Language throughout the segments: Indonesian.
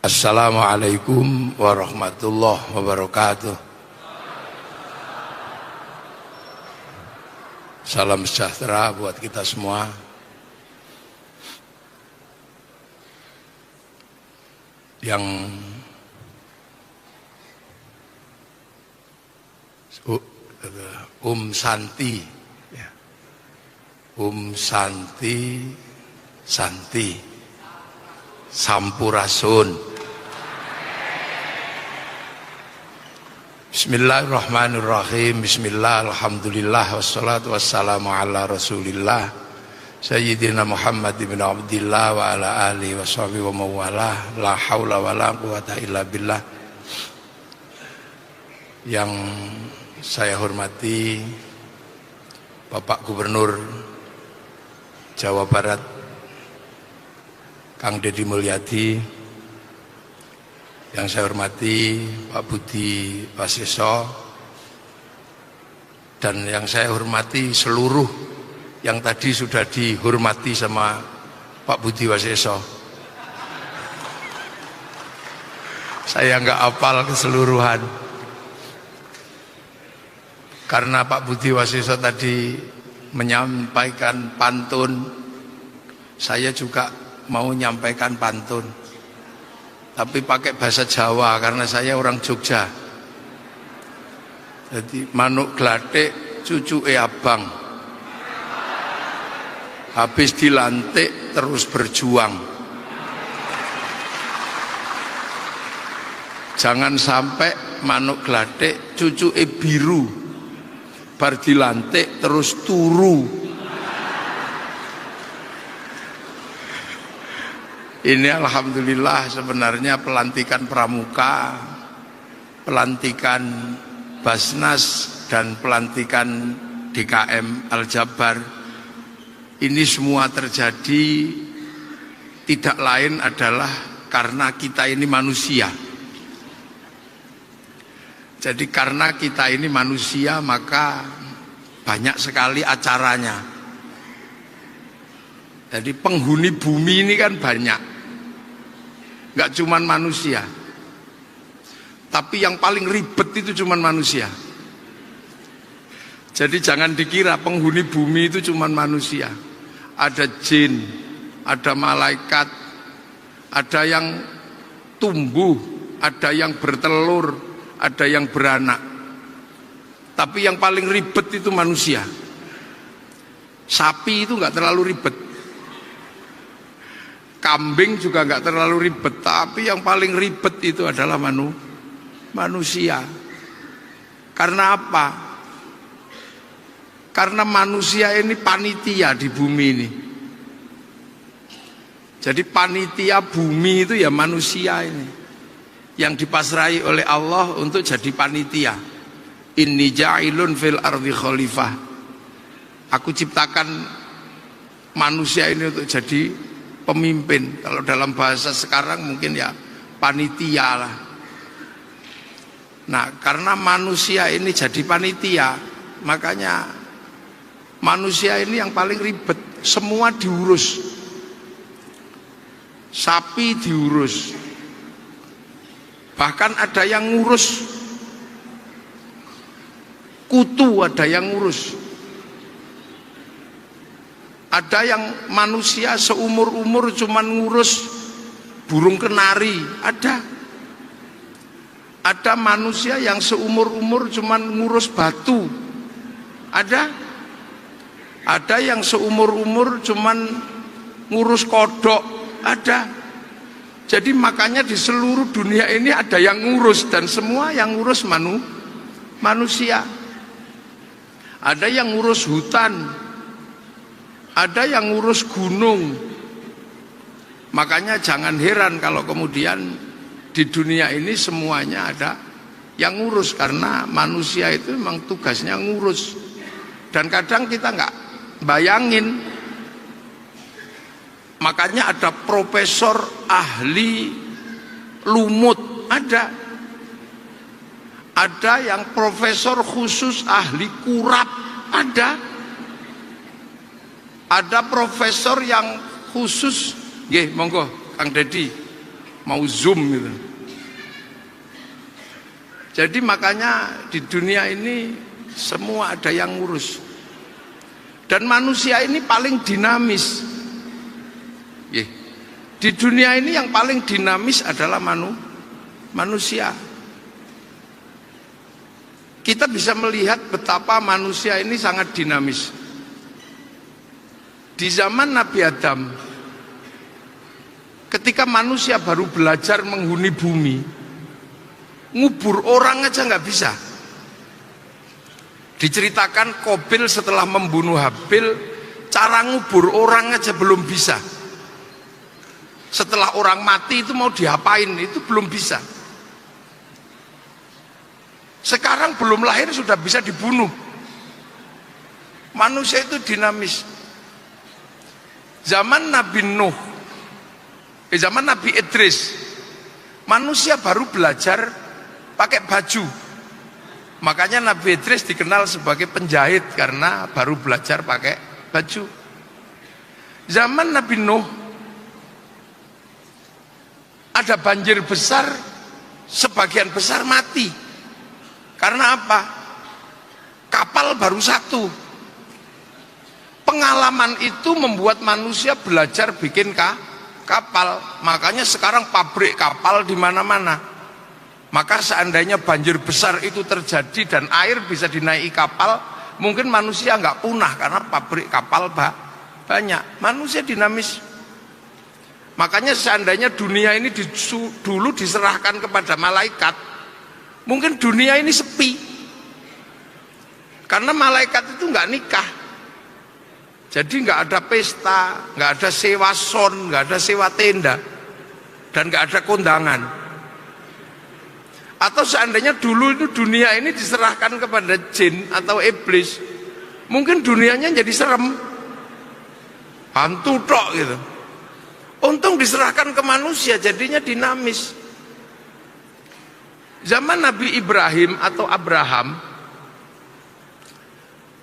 Assalamualaikum warahmatullahi wabarakatuh. Salam sejahtera buat kita semua. Yang Santi ya. Santi Sampurasun. Bismillahirrahmanirrahim. Bismillah, alhamdulillah, wassalatu wassalamu ala rasulillah Sayyidina Muhammad ibn Abdillah wa ala alihi wa sahbihi wa mawalah. La hawla wa la quwata illa billah. Yang saya hormati Bapak Gubernur Jawa Barat Kang Deddy Mulyadi, yang saya hormati Pak Budi Waseso, dan yang saya hormati seluruh yang tadi sudah dihormati sama Pak Budi Waseso. Saya nggak hafal keseluruhan karena Pak Budi Waseso tadi menyampaikan pantun. Saya juga mau menyampaikan pantun, tapi pakai bahasa Jawa karena saya orang Jogja. Jadi manuk glathik cucuke abang, habis dilantik terus berjuang. Jangan sampai manuk glathik cucuke biru, bar dilantik terus turu. Ini alhamdulillah sebenarnya pelantikan pramuka, pelantikan Basnas, dan pelantikan DKM Al-Jabar. Ini semua terjadi tidak lain adalah karena kita ini manusia. Jadi karena kita ini manusia maka banyak sekali acaranya. Jadi penghuni bumi ini kan banyak. Gak cuman manusia, tapi yang paling ribet itu cuman manusia. Jadi jangan dikira penghuni bumi itu cuman manusia. Ada jin, ada malaikat, ada yang tumbuh, ada yang bertelur, ada yang beranak. Tapi yang paling ribet itu manusia. Sapi itu gak terlalu ribet, kambing juga nggak terlalu ribet, tapi yang paling ribet itu adalah manusia. Karena apa? Karena manusia ini panitia di bumi ini. Jadi panitia bumi itu ya manusia ini, yang dipasrahi oleh Allah untuk jadi panitia. Inni ja'ilun fil ardi khalifah. Aku ciptakan manusia ini untuk jadi pemimpin. Kalau dalam bahasa sekarang mungkin ya panitia lah. Nah, karena manusia ini jadi panitia, makanya manusia ini yang paling ribet. Semua diurus. Sapi diurus, bahkan ada yang ngurus kutu, ada yang ngurus. Ada yang manusia seumur-umur cuman ngurus burung kenari, ada. Ada manusia yang seumur-umur cuman ngurus batu, ada. Ada yang seumur-umur cuman ngurus kodok, ada. Jadi makanya di seluruh dunia ini ada yang ngurus, dan semua yang ngurus manusia. Ada yang ngurus hutan, ada yang ngurus gunung. Makanya jangan heran kalau kemudian di dunia ini semuanya ada yang ngurus, karena manusia itu memang tugasnya ngurus. Dan kadang kita nggak bayangin. Makanya ada profesor ahli lumut, ada yang profesor khusus ahli kurap, ada profesor yang khusus. Nggih, monggo Kang Deddy mau zoom gitu. Jadi makanya di dunia ini semua ada yang ngurus. Dan manusia ini paling dinamis. Di dunia ini yang paling dinamis adalah manusia. Kita bisa melihat betapa manusia ini sangat dinamis. Di zaman Nabi Adam, ketika manusia baru belajar menghuni bumi, ngubur orang aja nggak bisa. Diceritakan Qabil setelah membunuh Habil, cara ngubur orang aja belum bisa. Setelah orang mati itu mau diapain, itu belum bisa. Sekarang belum lahir sudah bisa dibunuh. Manusia itu dinamis. Zaman Nabi Nuh, zaman Nabi Idris, manusia baru belajar pakai baju. Makanya Nabi Idris dikenal sebagai penjahit karena baru belajar pakai baju. Zaman Nabi Nuh ada banjir besar, sebagian besar mati. Karena apa? Kapal baru satu. Pengalaman itu membuat manusia belajar bikin kapal. Makanya sekarang pabrik kapal di mana-mana. Maka seandainya banjir besar itu terjadi dan air bisa dinaiki kapal, mungkin manusia nggak punah karena pabrik kapal banyak. Manusia dinamis. Makanya seandainya dunia ini dulu diserahkan kepada malaikat, mungkin dunia ini sepi. Karena malaikat itu nggak nikah. Jadi nggak ada pesta, nggak ada sewa son, nggak ada sewa tenda, dan nggak ada kondangan. Atau seandainya dulu itu dunia ini diserahkan kepada jin atau iblis, mungkin dunianya jadi serem, hantu tok gitu. Untung diserahkan ke manusia, jadinya dinamis. Zaman Nabi Ibrahim atau Abraham,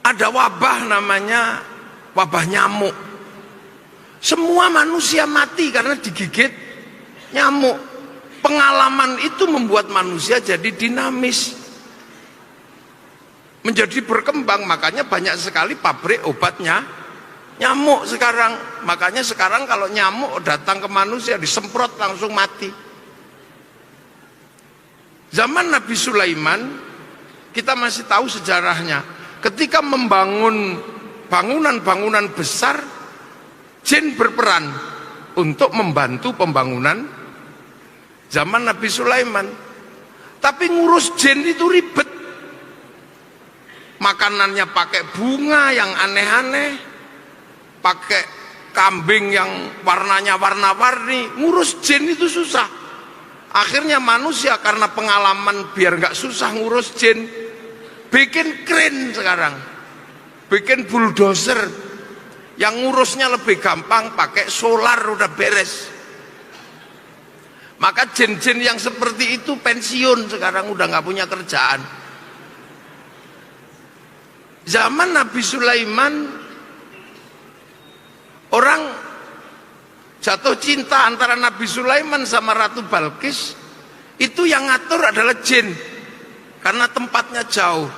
ada wabah namanya wabah nyamuk. Semua manusia mati karena digigit nyamuk. Pengalaman itu membuat manusia jadi dinamis, menjadi berkembang. Makanya banyak sekali pabrik obatnya nyamuk sekarang. Makanya sekarang kalau nyamuk datang ke manusia disemprot langsung mati. Zaman Nabi Sulaiman kita masih tahu sejarahnya. Ketika membangun bangunan-bangunan besar, jin berperan untuk membantu pembangunan zaman Nabi Sulaiman. Tapi ngurus jin itu ribet. Makanannya pakai bunga yang aneh-aneh, pakai kambing yang warnanya warna-warni. Ngurus jin itu susah. Akhirnya manusia karena pengalaman biar nggak susah ngurus jin, bikin keren sekarang, bikin bulldozer yang ngurusnya lebih gampang, pakai solar udah beres. Maka jin-jin yang seperti itu pensiun sekarang, udah nggak punya kerjaan. Zaman Nabi Sulaiman orang jatuh cinta antara Nabi Sulaiman sama Ratu Balkis, itu yang ngatur adalah jin karena tempatnya jauh.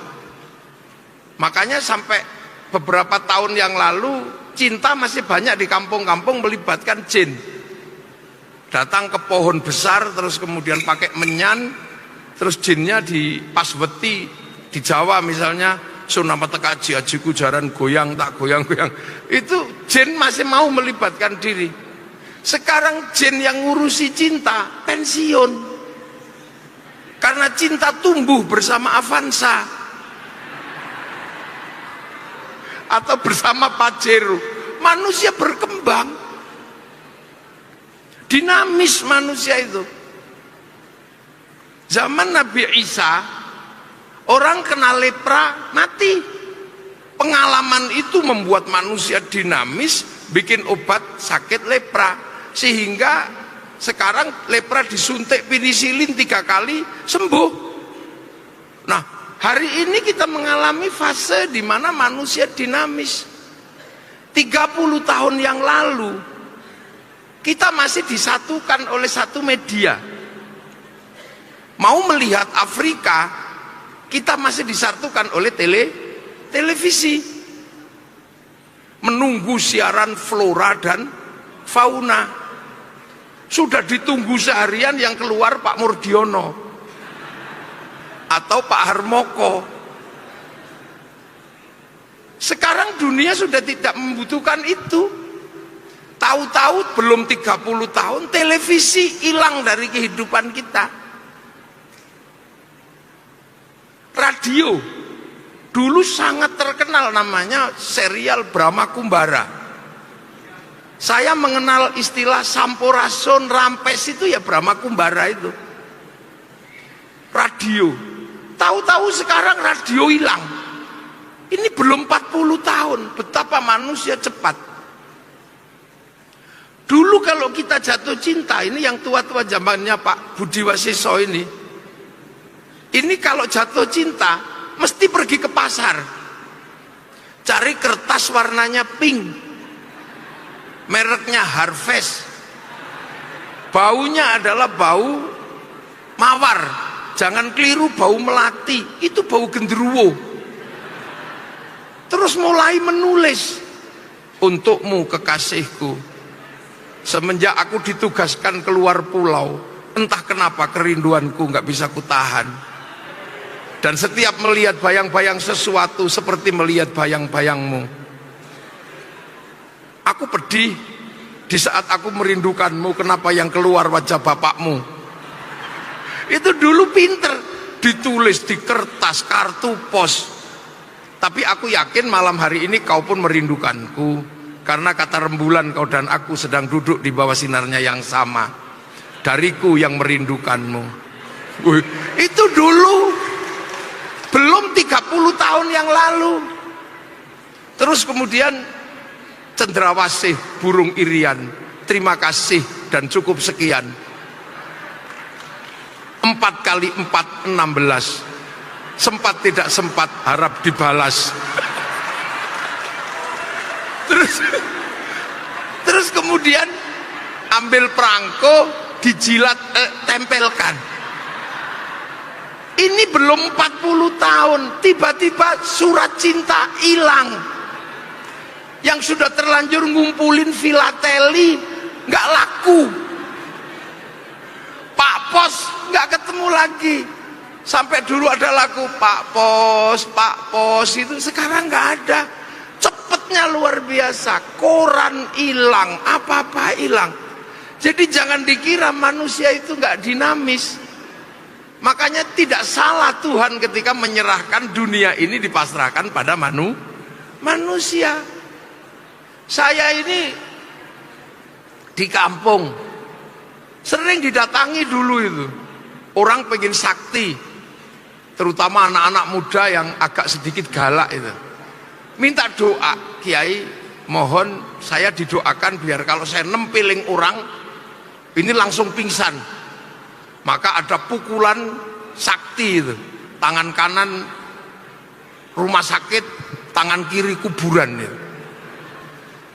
Makanya sampai beberapa tahun yang lalu cinta masih banyak di kampung-kampung melibatkan jin. Datang ke pohon besar terus kemudian pakai menyan, terus jinnya di pasweti di Jawa misalnya, sunama tekaji ajiku jaran goyang tak goyang-goyang. Itu jin masih mau melibatkan diri. Sekarang jin yang ngurusi cinta pensiun. Karena cinta tumbuh bersama Avanza atau bersama Pajero. Manusia berkembang. Dinamis manusia itu. Zaman Nabi Isa, orang kena lepra mati. Pengalaman itu membuat manusia dinamis, bikin obat sakit lepra, sehingga sekarang lepra disuntik penisilin 3 kali sembuh. Nah, hari ini kita mengalami fase di mana manusia dinamis. 30 tahun yang lalu Kita masih disatukan oleh satu media. Mau melihat Afrika, kita masih disatukan oleh televisi. Menunggu siaran flora dan fauna. Sudah ditunggu seharian, yang keluar Pak Murdiono atau Pak Harmoko. Sekarang dunia sudah tidak membutuhkan itu. Tahu-tahu belum 30 tahun televisi hilang dari kehidupan kita. Radio dulu sangat terkenal, namanya serial Brahma Kumbara. Saya mengenal istilah Sampurasun, Rampes itu ya Brahma Kumbara itu. Radio. Tahu-tahu sekarang radio hilang. Ini belum 40 tahun, betapa manusia cepat. Dulu kalau kita jatuh cinta, ini yang tua-tua zamannya Pak Budi Wasiso ini kalau jatuh cinta mesti pergi ke pasar, cari kertas warnanya pink, mereknya Harvest, baunya adalah bau mawar, jangan keliru bau melati, itu bau genderuwo. Terus mulai menulis, untukmu kekasihku, semenjak aku ditugaskan keluar pulau, entah kenapa kerinduanku nggak bisa kutahan. Dan setiap melihat bayang-bayang sesuatu seperti melihat bayang-bayangmu. Aku pedih di saat aku merindukanmu, kenapa yang keluar wajah bapakmu. Itu dulu pinter, ditulis di kertas, kartu pos. Tapi aku yakin malam hari ini kau pun merindukanku, karena kata rembulan kau dan aku sedang duduk di bawah sinarnya yang sama. Dariku yang merindukanmu. Itu dulu, belum 30 tahun yang lalu. Terus kemudian cendrawasih burung irian, terima kasih dan cukup sekian. 4 kali 4 16. Sempat tidak sempat harap dibalas. Terus kemudian ambil perangko, dijilat, tempelkan. Ini belum 40 tahun, tiba-tiba surat cinta hilang. Yang sudah terlanjur ngumpulin filateli nggak laku. Pak Pos nggak ketemu lagi. Sampai dulu ada lagu Pak Pos itu, sekarang nggak ada. Cepetnya luar biasa, koran hilang, apa-apa hilang. Jadi jangan dikira manusia itu nggak dinamis. Makanya tidak salah Tuhan ketika menyerahkan dunia ini, dipasrahkan pada manusia. Saya ini di kampung sering didatangi dulu itu orang pengen sakti, terutama anak-anak muda yang agak sedikit galak itu, minta doa, Kiai mohon saya didoakan biar kalau saya nempiling orang ini langsung pingsan. Maka ada pukulan sakti itu, tangan kanan rumah sakit, tangan kiri kuburan itu.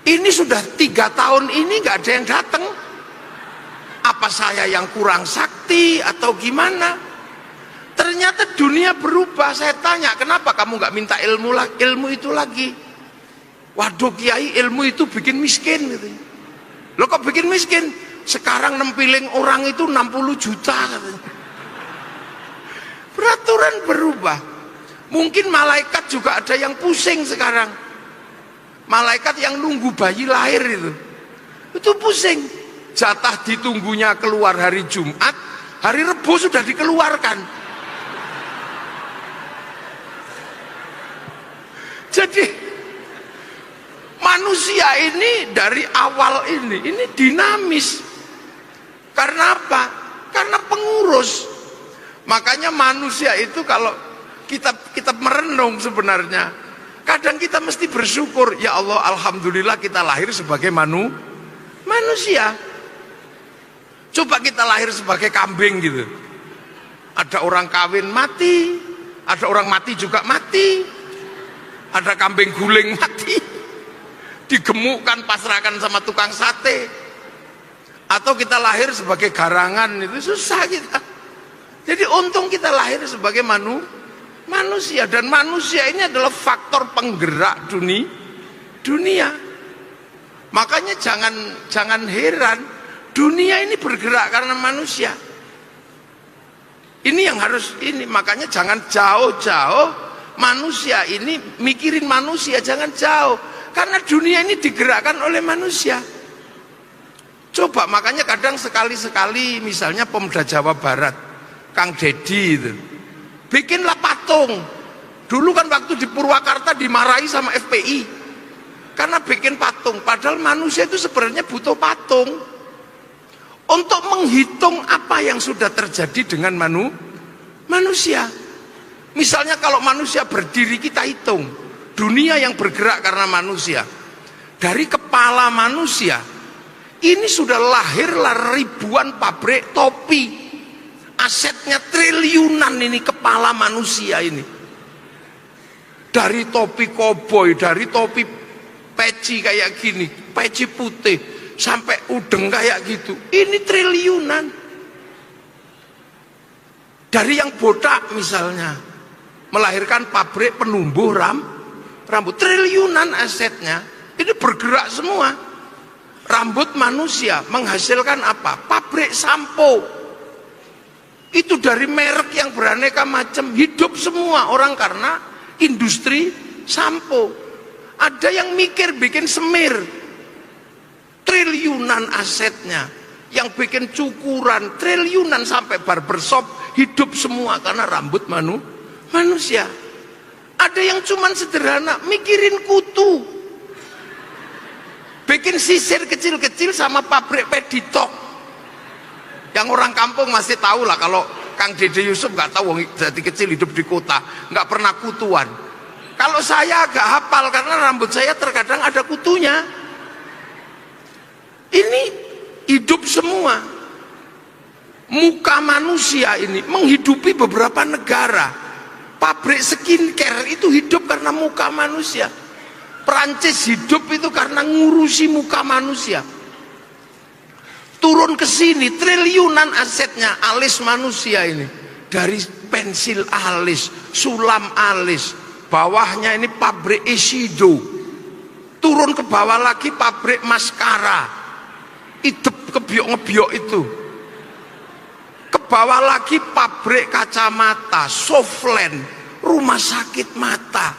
Ini sudah 3 tahun ini nggak ada yang datang. Apa saya yang kurang sakti atau gimana? Ternyata dunia berubah. Saya tanya, kenapa kamu nggak minta ilmu itu lagi? Waduh Kiai, ilmu itu bikin miskin gitu. Loh kok bikin miskin? Sekarang nempiling orang itu 60 juta katanya. Peraturan berubah. Mungkin malaikat juga ada yang pusing sekarang. Malaikat yang nunggu bayi lahir itu pusing. Jatah ditunggunya keluar hari Jumat, hari Rebo sudah dikeluarkan. Jadi manusia ini dari awal ini dinamis. Karena apa? Karena pengurus. Makanya manusia itu kalau kita merenung sebenarnya, kadang kita mesti bersyukur, ya Allah, alhamdulillah kita lahir sebagai manusia. Coba kita lahir sebagai kambing gitu. Ada orang kawin mati, ada orang mati juga mati, ada kambing guling mati, digemukkan pasrahkan sama tukang sate. Atau kita lahir sebagai garangan, itu susah kita. Jadi untung kita lahir sebagai manusia, dan manusia ini adalah faktor penggerak dunia. Makanya jangan heran dunia ini bergerak karena manusia. Ini yang harus ini, makanya jangan jauh-jauh manusia ini mikirin manusia, jangan jauh, karena dunia ini digerakkan oleh manusia. Coba, makanya kadang sekali-sekali misalnya Pemuda Jawa Barat, Kang Dedi itu bikinlah patung. Dulu kan waktu di Purwakarta dimarahi sama FPI karena bikin patung, padahal manusia itu sebenarnya butuh patung untuk menghitung apa yang sudah terjadi dengan manusia. Misalnya kalau manusia berdiri, kita hitung dunia yang bergerak karena manusia. Dari kepala manusia ini sudah lahirlah ribuan pabrik topi, asetnya triliunan ini kepala manusia ini. Dari topi koboi, dari topi peci kayak gini, peci putih, sampai udeng kayak gitu, ini triliunan. Dari yang botak misalnya, melahirkan pabrik penumbuh rambut, triliunan asetnya, ini bergerak semua. Rambut manusia menghasilkan apa? Pabrik sampo. Itu dari merek yang beraneka macam, hidup semua orang karena industri sampo. Ada yang mikir bikin semir, triliunan asetnya. Yang bikin cukuran, triliunan, sampai barbershop, hidup semua karena rambut manusia. Ada yang cuman sederhana, mikirin kutu, bikin sisir kecil-kecil sama pabrik peditok. Yang orang kampung masih tahu lah, kalau Kang Dede Yusuf nggak tahu, dari kecil hidup di kota, nggak pernah kutuan. Kalau saya agak hafal karena rambut saya terkadang ada kutunya. Ini hidup semua. Muka manusia ini menghidupi beberapa negara. Pabrik skincare itu hidup karena muka manusia. Perancis hidup itu karena ngurusi muka manusia. Turun ke sini triliunan asetnya alis manusia ini. Dari pensil alis, sulam alis, bawahnya ini pabrik Ishido. Turun ke bawah lagi pabrik maskara, idep kebiok-ngebiok itu. Ke bawah lagi pabrik kacamata, Softland, rumah sakit mata.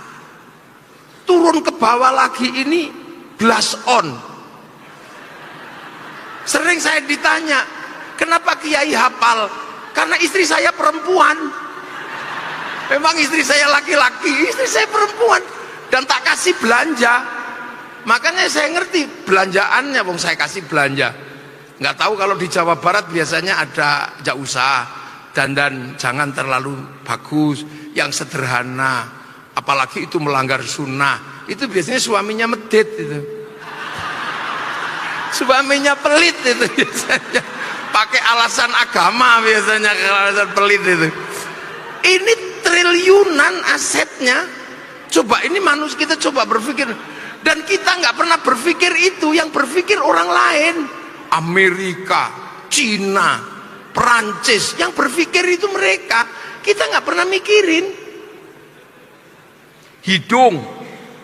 Turun ke bawah lagi ini glass on. Sering saya ditanya, kenapa Kiai hafal? Karena istri saya perempuan. Memang istri saya laki-laki, istri saya perempuan, dan tak kasih belanja. Makanya saya ngerti belanjaannya, wong saya kasih belanja. Nggak tahu kalau di Jawa Barat biasanya ada jak usah, dandan jangan terlalu bagus, yang sederhana, apalagi itu melanggar sunnah. Itu biasanya suaminya medit itu, suaminya pelit itu biasanya, pakai alasan agama biasanya, alasan pelit itu. Ini triliunan asetnya. Coba ini manusia, kita coba berpikir, dan kita nggak pernah berpikir itu, yang berpikir orang lain. Amerika, Cina, Perancis, yang berpikir itu mereka. Kita nggak pernah mikirin. Hidung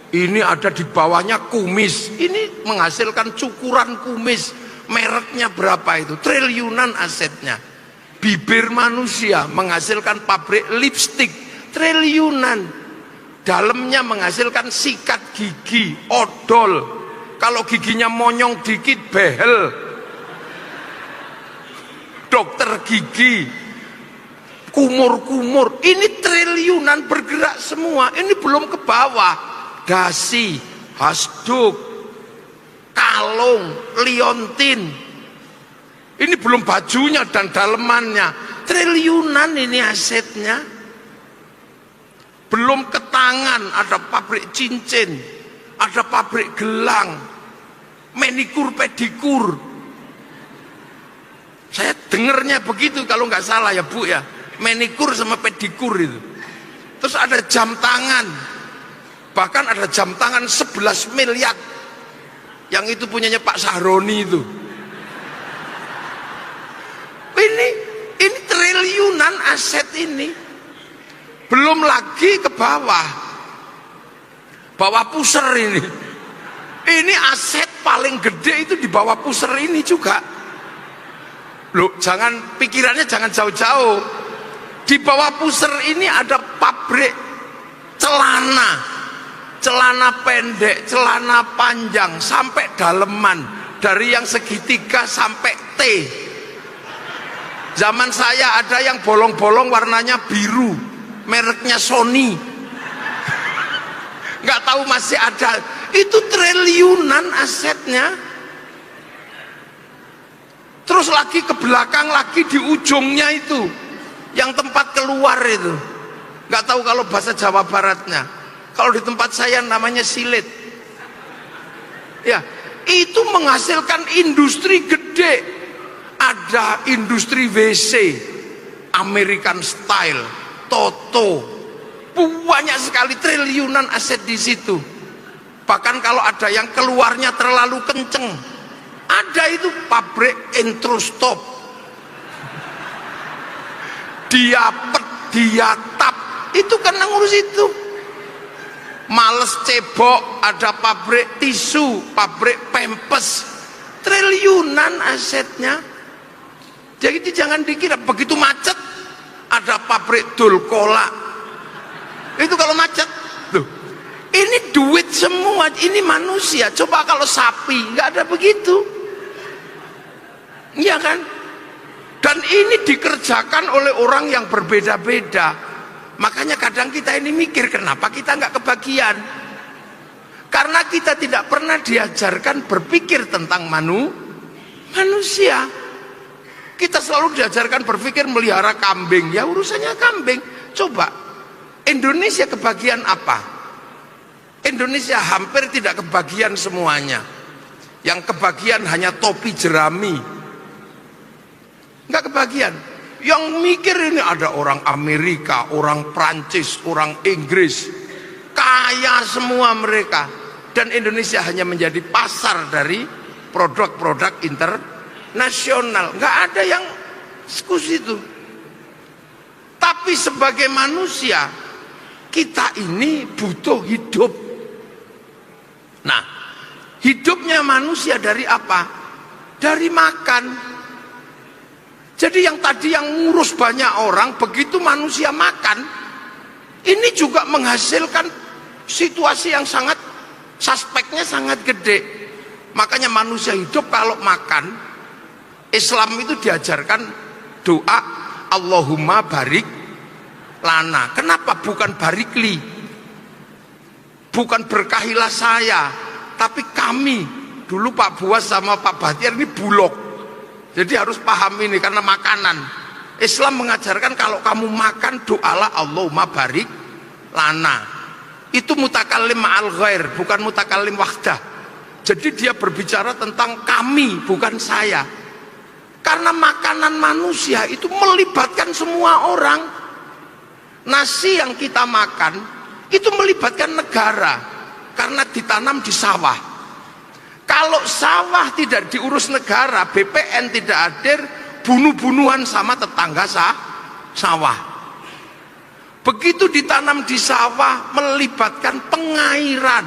ini ada di bawahnya kumis, ini menghasilkan cukuran kumis, mereknya berapa itu, triliunan asetnya. Bibir manusia menghasilkan pabrik lipstik, triliunan. Dalamnya menghasilkan sikat gigi, odol. Kalau giginya monyong dikit, behel. Dokter gigi, kumur-kumur, ini triliunan bergerak semua. Ini belum ke bawah, dasi, hasduk, kalung, liontin. Ini belum bajunya dan dalemannya, triliunan ini asetnya. Belum ke tangan, ada pabrik cincin, ada pabrik gelang, manikur pedikur. Saya dengarnya begitu kalau nggak salah ya Bu ya, manikur sama pedikur itu. Terus ada jam tangan, bahkan ada jam tangan 11 miliar, yang itu punyanya Pak Sahroni itu. Ini triliunan aset ini. Belum lagi ke bawah pusar ini. Ini aset paling gede itu di bawah pusar ini juga. Loh, jangan pikirannya jangan jauh-jauh. Di bawah pusar ini ada pabrik celana pendek, celana panjang sampai daleman, dari yang segitiga sampai T. Zaman saya ada yang bolong-bolong warnanya biru, mereknya Sony. Nggak tahu masih ada. Itu triliunan asetnya. Terus lagi ke belakang lagi di ujungnya itu, yang tempat keluar itu, nggak tahu kalau bahasa Jawa Baratnya. Kalau di tempat saya namanya silet. Ya, itu menghasilkan industri gede. Ada industri WC, American Style, Toto, banyak sekali triliunan aset di situ. Bahkan kalau ada yang keluarnya terlalu kenceng, ada itu pabrik Introstop, Diapet, Diatap, itu kan ngurus itu. Males cebok, ada pabrik tisu, pabrik pempes, triliunan asetnya. Jadi jangan dikira begitu macet ada pabrik dol cola. Itu kalau macet, loh, ini duit semua, ini manusia. Coba kalau sapi nggak ada begitu, iya kan? Dan ini dikerjakan oleh orang yang berbeda-beda. Makanya kadang kita ini mikir kenapa kita nggak kebagian? Karena kita tidak pernah diajarkan berpikir tentang manusia. Kita selalu diajarkan berpikir melihara kambing, ya urusannya kambing. Coba Indonesia kebagian apa? Indonesia hampir tidak kebagian semuanya. Yang kebagian hanya topi jerami, nggak kebagian. Yang mikir ini ada orang Amerika, orang Prancis, orang Inggris, kaya semua mereka. Dan Indonesia hanya menjadi pasar dari produk-produk internasional. Nggak ada yang diskusi itu. Tapi sebagai manusia, kita ini butuh hidup. Nah, hidupnya manusia dari apa? Dari makan. Jadi yang tadi yang ngurus banyak orang, begitu manusia makan, ini juga menghasilkan situasi yang sangat, suspeknya sangat gede. Makanya manusia hidup kalau makan, Islam itu diajarkan doa Allahumma barik lana. Kenapa bukan barikli? Bukan berkahilah saya, tapi kami. Dulu Pak Buas sama Pak Bahtiar ini bulog. Jadi harus paham ini karena makanan. Islam mengajarkan kalau kamu makan doalah Allahumma barik lana. Itu mutakallim ma'al ghair, bukan mutakallim wahdah. Jadi dia berbicara tentang kami, bukan saya. Karena makanan manusia itu melibatkan semua orang. Nasi yang kita makan itu melibatkan negara karena ditanam di sawah. Kalau sawah tidak diurus negara, BPN tidak hadir, bunuh-bunuhan sama tetangga sawah. Begitu ditanam di sawah melibatkan pengairan.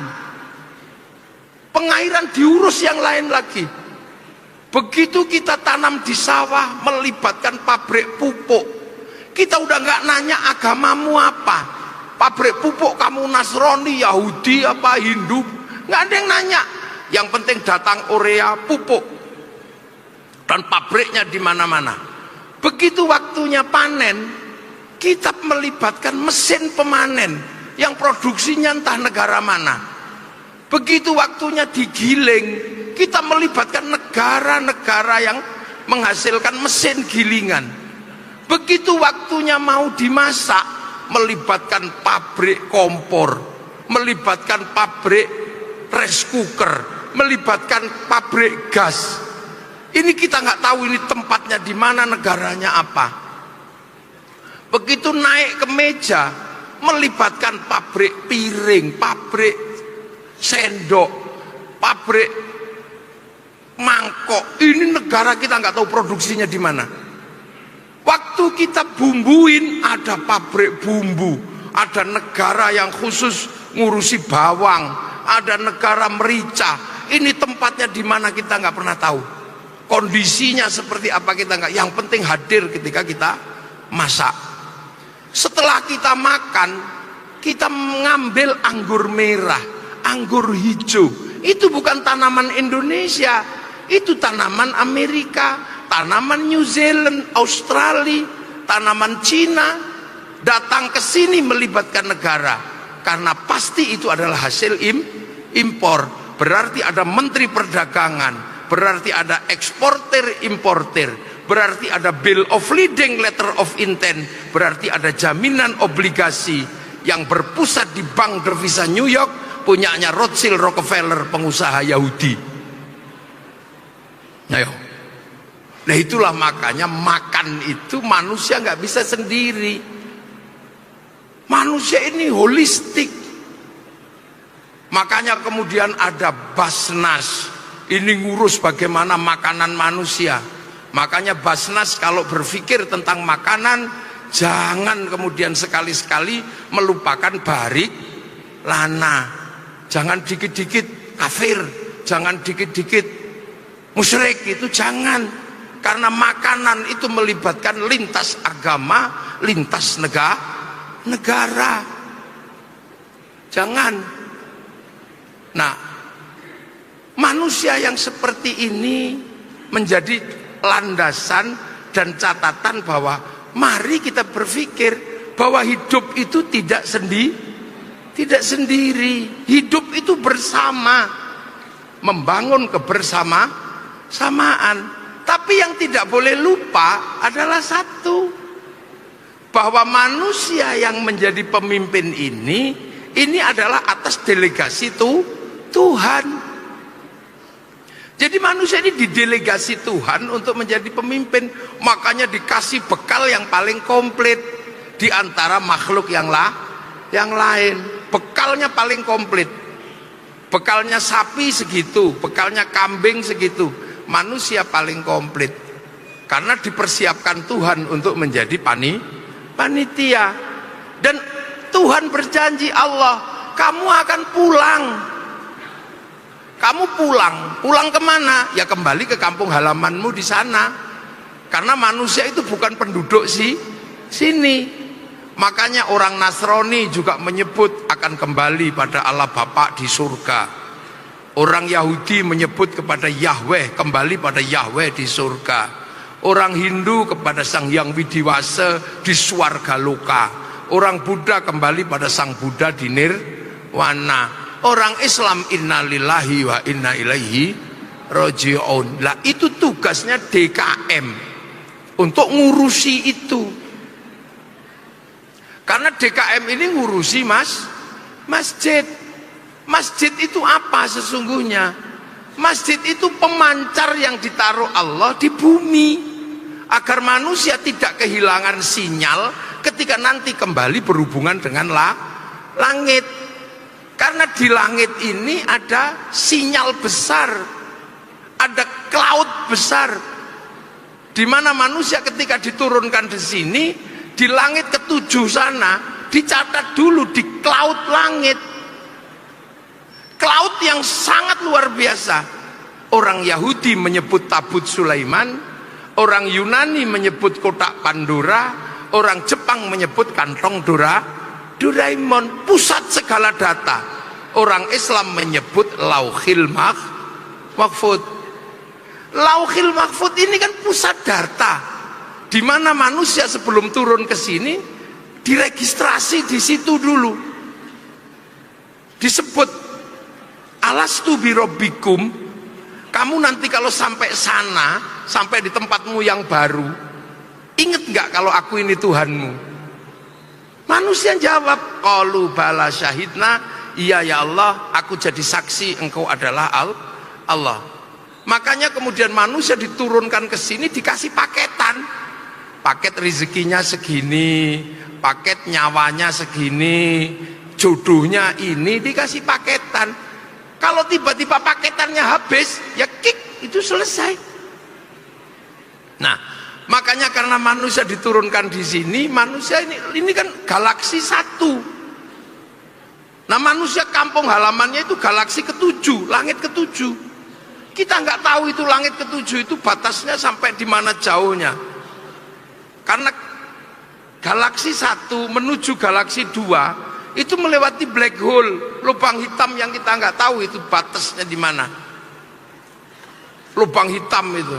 Pengairan diurus yang lain lagi. Begitu kita tanam di sawah melibatkan pabrik pupuk. Kita udah nggak nanya agamamu apa. Pabrik pupuk kamu Nasrani, Yahudi apa Hindu, nggak ada yang nanya. Yang penting datang urea pupuk dan pabriknya di mana-mana. Begitu waktunya panen, kita melibatkan mesin pemanen yang produksinya entah negara mana. Begitu waktunya digiling, kita melibatkan negara-negara yang menghasilkan mesin gilingan. Begitu waktunya mau dimasak, melibatkan pabrik kompor, melibatkan pabrik rice cooker, melibatkan pabrik gas. Ini kita nggak tahu ini tempatnya di mana, negaranya apa. Begitu naik ke meja, melibatkan pabrik piring, pabrik sendok, pabrik mangkok. Ini negara kita nggak tahu produksinya di mana. Waktu kita bumbuin, ada pabrik bumbu, ada negara yang khusus ngurusi bawang, ada negara merica. Ini tempatnya di mana kita nggak pernah tahu. Kondisinya seperti apa kita nggak. Yang penting hadir ketika kita masak. Setelah kita makan, kita mengambil anggur merah, anggur hijau. Itu bukan tanaman Indonesia, itu tanaman Amerika, tanaman New Zealand, Australia, tanaman Cina. Datang ke sini melibatkan negara, karena pasti itu adalah hasil impor. Berarti ada menteri perdagangan, berarti ada eksportir importir, berarti ada bill of lading, letter of intent, berarti ada jaminan obligasi yang berpusat di Bank Devisa New York, punyanya Rothschild Rockefeller, pengusaha Yahudi. Ayo. Nah itulah makanya makan itu manusia nggak bisa sendiri. Manusia ini holistik. Makanya kemudian ada Basnas, ini ngurus bagaimana makanan manusia. Makanya Basnas kalau berpikir tentang makanan, jangan kemudian sekali-sekali melupakan barik lana. Jangan dikit-dikit kafir, jangan dikit-dikit musyrik, itu jangan. Karena makanan itu melibatkan lintas agama, lintas negara. Jangan. Nah, manusia yang seperti ini menjadi landasan dan catatan bahwa mari kita berpikir bahwa hidup itu tidak sendiri. Hidup itu bersama, membangun kebersamaan. Tapi yang tidak boleh lupa adalah satu, bahwa manusia yang menjadi pemimpin ini adalah atas delegasi Tuhan. Jadi manusia ini didelegasi Tuhan untuk menjadi pemimpin. Makanya dikasih bekal yang paling komplit di antara makhluk yang lain. Bekalnya paling komplit. Bekalnya sapi segitu, bekalnya kambing segitu. Manusia paling komplit. Karena dipersiapkan Tuhan untuk menjadi panitia. Dan Tuhan berjanji, Allah, kamu akan pulang. Kamu pulang kemana? Ya kembali ke kampung halamanmu di sana. Karena manusia itu bukan penduduk sini. Makanya orang Nasrani juga menyebut akan kembali pada Allah Bapa di surga. Orang Yahudi menyebut kepada Yahweh, kembali pada Yahweh di surga. Orang Hindu kepada Sang Hyang Widiwasa di swarga loka. Orang Buddha kembali pada Sang Buddha di nirwana. Orang Islam innalillahi wa inna ilaihi raji'un. Lah itu tugasnya DKM untuk ngurusi itu. Karena DKM ini ngurusi masjid. Masjid itu apa sesungguhnya? Masjid itu pemancar yang ditaruh Allah di bumi, agar manusia tidak kehilangan sinyal ketika nanti kembali berhubungan dengan langit. Karena di langit ini ada sinyal besar, ada cloud besar, di mana manusia ketika diturunkan di sini, di langit ketujuh sana dicatat dulu di cloud langit. Cloud yang sangat luar biasa. Orang Yahudi menyebut tabut Sulaiman, orang Yunani menyebut kotak Pandora, orang Jepang menyebut kantong Doraemon, pusat segala data. Orang Islam menyebut Lauhil Mahfud. Lauhil Mahfud ini kan pusat data, di mana manusia sebelum turun ke sini diregistrasi di situ dulu. Disebut alastu birobbikum, kamu nanti kalau sampai sana, sampai di tempatmu yang baru, ingat nggak kalau aku ini Tuhanmu? Manusia jawab, qalu bala syahidna, iya ya Allah, aku jadi saksi engkau adalah Allah. Makanya kemudian manusia diturunkan ke sini dikasih paketan. Paket rezekinya segini, paket nyawanya segini, jodohnya ini, dikasih paketan. Kalau tiba-tiba paketannya habis, ya kick, itu selesai. Nah, Makanya karena manusia diturunkan di sini, manusia ini kan galaksi satu. Nah manusia kampung halamannya itu galaksi ketujuh, langit ketujuh. Kita nggak tahu itu langit ketujuh itu batasnya sampai di mana jauhnya. Karena galaksi satu menuju galaksi dua itu melewati black hole, lubang hitam yang kita nggak tahu itu batasnya di mana. Lubang hitam itu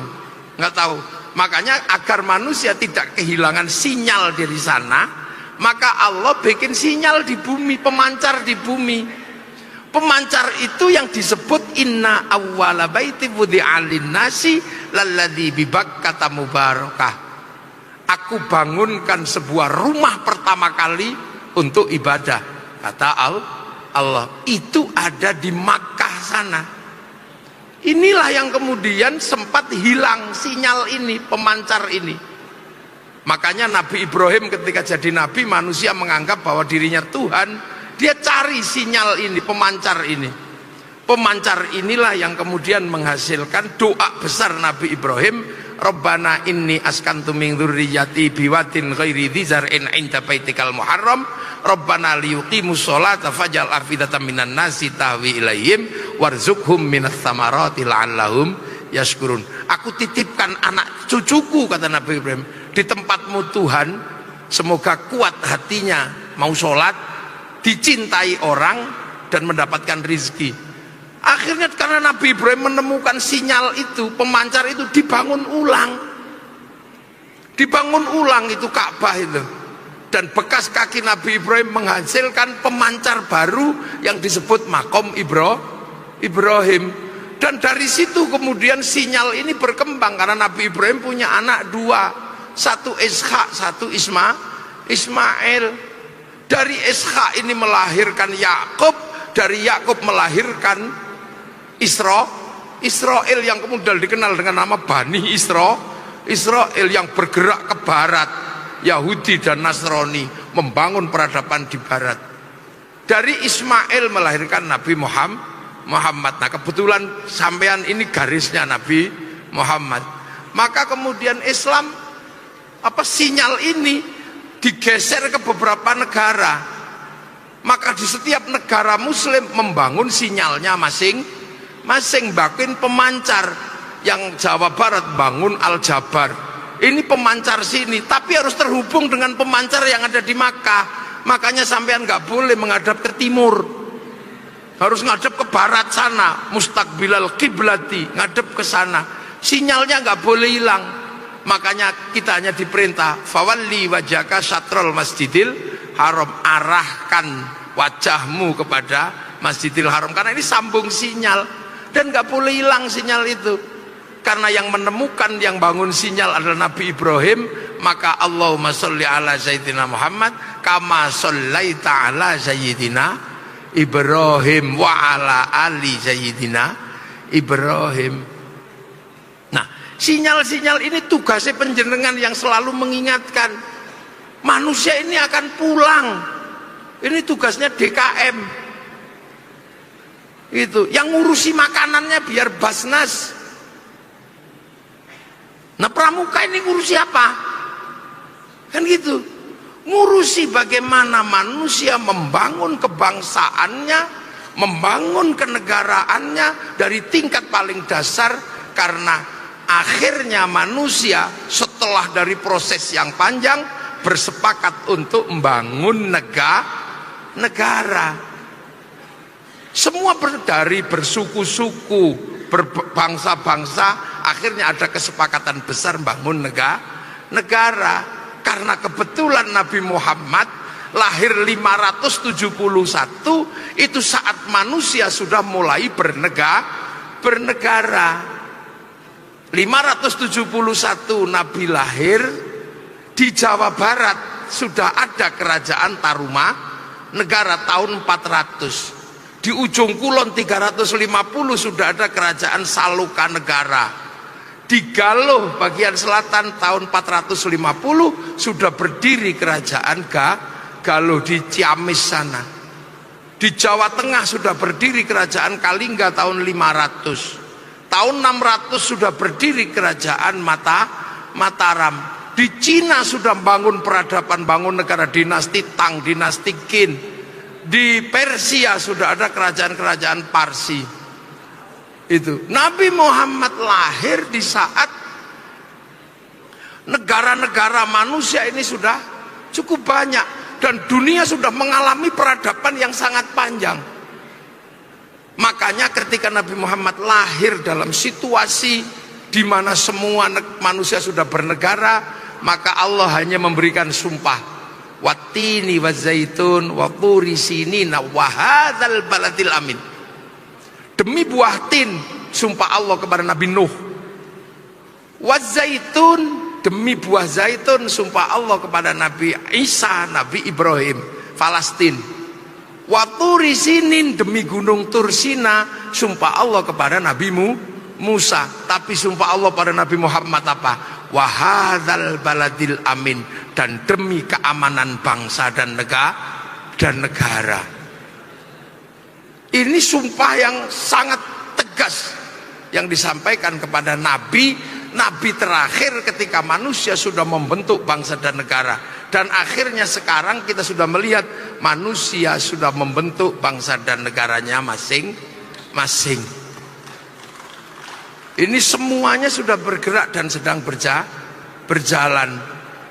nggak tahu. Makanya agar manusia tidak kehilangan sinyal dari sana, maka Allah bikin sinyal di bumi, pemancar di bumi. Pemancar itu yang disebut inna awwala baiti wudi'a lin-nasi lalladzi bi Bakkah mubarakah. Aku bangunkan sebuah rumah pertama kali untuk ibadah, kata Allah. Itu ada di Makkah sana. Inilah yang kemudian sempat hilang sinyal ini, pemancar ini. Makanya Nabi Ibrahim ketika jadi nabi, manusia menganggap bahwa dirinya Tuhan. Dia cari sinyal ini, pemancar ini. Pemancar inilah yang kemudian menghasilkan doa besar Nabi Ibrahim, Rabbana inni askantu min dzurriyyati biwadin ghairi dzi zar'in 'inda baitikal muharram Rabbana liyuqimus sholata faj'al afidatan minan nasi tahwi ilaihim warzuqhum minas tsamarati la'allahum yashkurun. Aku titipkan anak cucuku, kata Nabi Ibrahim, di tempatmu Tuhan, semoga kuat hatinya, mau sholat, dicintai orang dan mendapatkan rizki. Akhirnya karena Nabi Ibrahim menemukan sinyal itu, pemancar itu dibangun ulang. Dibangun ulang itu Ka'bah itu. Dan bekas kaki Nabi Ibrahim menghasilkan pemancar baru yang disebut Maqam Ibrahim. Dan dari situ kemudian sinyal ini berkembang karena Nabi Ibrahim punya anak dua, satu Ishak, satu Ismail. Dari Ishak ini melahirkan Yakub, dari Yakub melahirkan Israel yang kemudian dikenal dengan nama Bani Israel yang bergerak ke barat, Yahudi dan Nasrani, membangun peradaban di barat. Dari Ismail melahirkan Nabi Muhammad. Nah kebetulan sampean ini garisnya Nabi Muhammad. Maka kemudian Islam sinyal ini digeser ke beberapa negara. Maka di setiap negara muslim membangun sinyalnya masing-masing, bikin pemancar. Yang Jawa Barat bangun Al-Jabar, ini pemancar sini, tapi harus terhubung dengan pemancar yang ada di Makkah. Makanya sampean nggak boleh menghadap ke timur, harus ngadep ke barat sana, mustaqbilal kiblati, ngadep ke sana. Sinyalnya nggak boleh hilang. Makanya kita hanya diperintah fawalli wajhaka syatrul masjidil haram, arahkan wajahmu kepada Masjidil Haram, karena ini sambung sinyal dan nggak boleh hilang sinyal itu. Karena yang menemukan, yang bangun sinyal adalah Nabi Ibrahim. Maka Allahumma sholli ala Sayyidina Muhammad kama shollaita ala Sayyidina Ibrahim wa ala ali Sayyidina Ibrahim. Nah sinyal-sinyal ini tugasnya panjenengan yang selalu mengingatkan manusia ini akan pulang. Ini tugasnya DKM itu, yang ngurusi makanannya biar Basnas. Nah pramuka ini ngurusi apa? Kan gitu, ngurusi bagaimana manusia membangun kebangsaannya, membangun kenegaraannya dari tingkat paling dasar. Karena akhirnya manusia setelah dari proses yang panjang bersepakat untuk membangun negara. Semua dari bersuku-suku, berbangsa-bangsa, akhirnya ada kesepakatan besar membangun negara. Karena kebetulan Nabi Muhammad lahir 571, itu saat manusia sudah mulai bernegara. 571 Nabi lahir, di Jawa Barat sudah ada kerajaan Tarumanegara tahun 400. Di ujung kulon 350 sudah ada kerajaan Salokanegara. Di Galuh bagian selatan tahun 450 sudah berdiri kerajaan Galuh di Ciamis sana. Di Jawa Tengah sudah berdiri kerajaan Kalingga tahun 500. Tahun 600 sudah berdiri kerajaan Mataram. Di Cina sudah bangun peradaban, bangun negara, dinasti Tang, dinasti Qin. Di Persia sudah ada kerajaan-kerajaan Parsi. Itu Nabi Muhammad lahir di saat negara-negara manusia ini sudah cukup banyak dan dunia sudah mengalami peradaban yang sangat panjang. Makanya ketika Nabi Muhammad lahir dalam situasi di mana semua manusia sudah bernegara, maka Allah hanya memberikan sumpah, wattini wazaitun wa turi sinina wa hadzal baladil amin. Demi buah tin, sumpah Allah kepada Nabi Nuh. Wazaitun, demi buah zaitun, sumpah Allah kepada Nabi Isa, Nabi Ibrahim, Palestina. Waturi sinin, demi gunung Tursina, sumpah Allah kepada Nabi Musa. Tapi sumpah Allah pada Nabi Muhammad apa? Wahadzal baladil amin, dan demi keamanan bangsa dan negara. Ini sumpah yang sangat tegas yang disampaikan kepada Nabi terakhir ketika manusia sudah membentuk bangsa dan negara. Dan akhirnya sekarang kita sudah melihat manusia sudah membentuk bangsa dan negaranya masing-masing. Ini semuanya sudah bergerak dan sedang berjalan.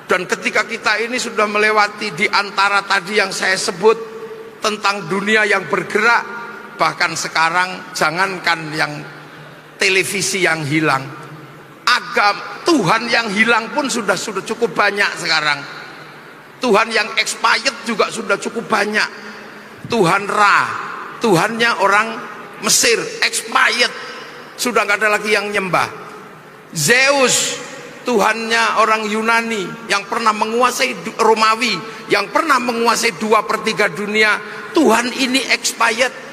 Dan ketika kita ini sudah melewati di antara tadi yang saya sebut tentang dunia yang bergerak, bahkan sekarang jangankan yang televisi yang hilang, Tuhan yang hilang pun sudah cukup banyak sekarang. Tuhan yang expired juga sudah cukup banyak. Tuhan Ra, Tuhannya orang Mesir, expired, sudah nggak ada lagi yang nyembah. Zeus, Tuhannya orang Yunani yang pernah menguasai Romawi, yang pernah menguasai 2/3 dunia, Tuhan ini expired.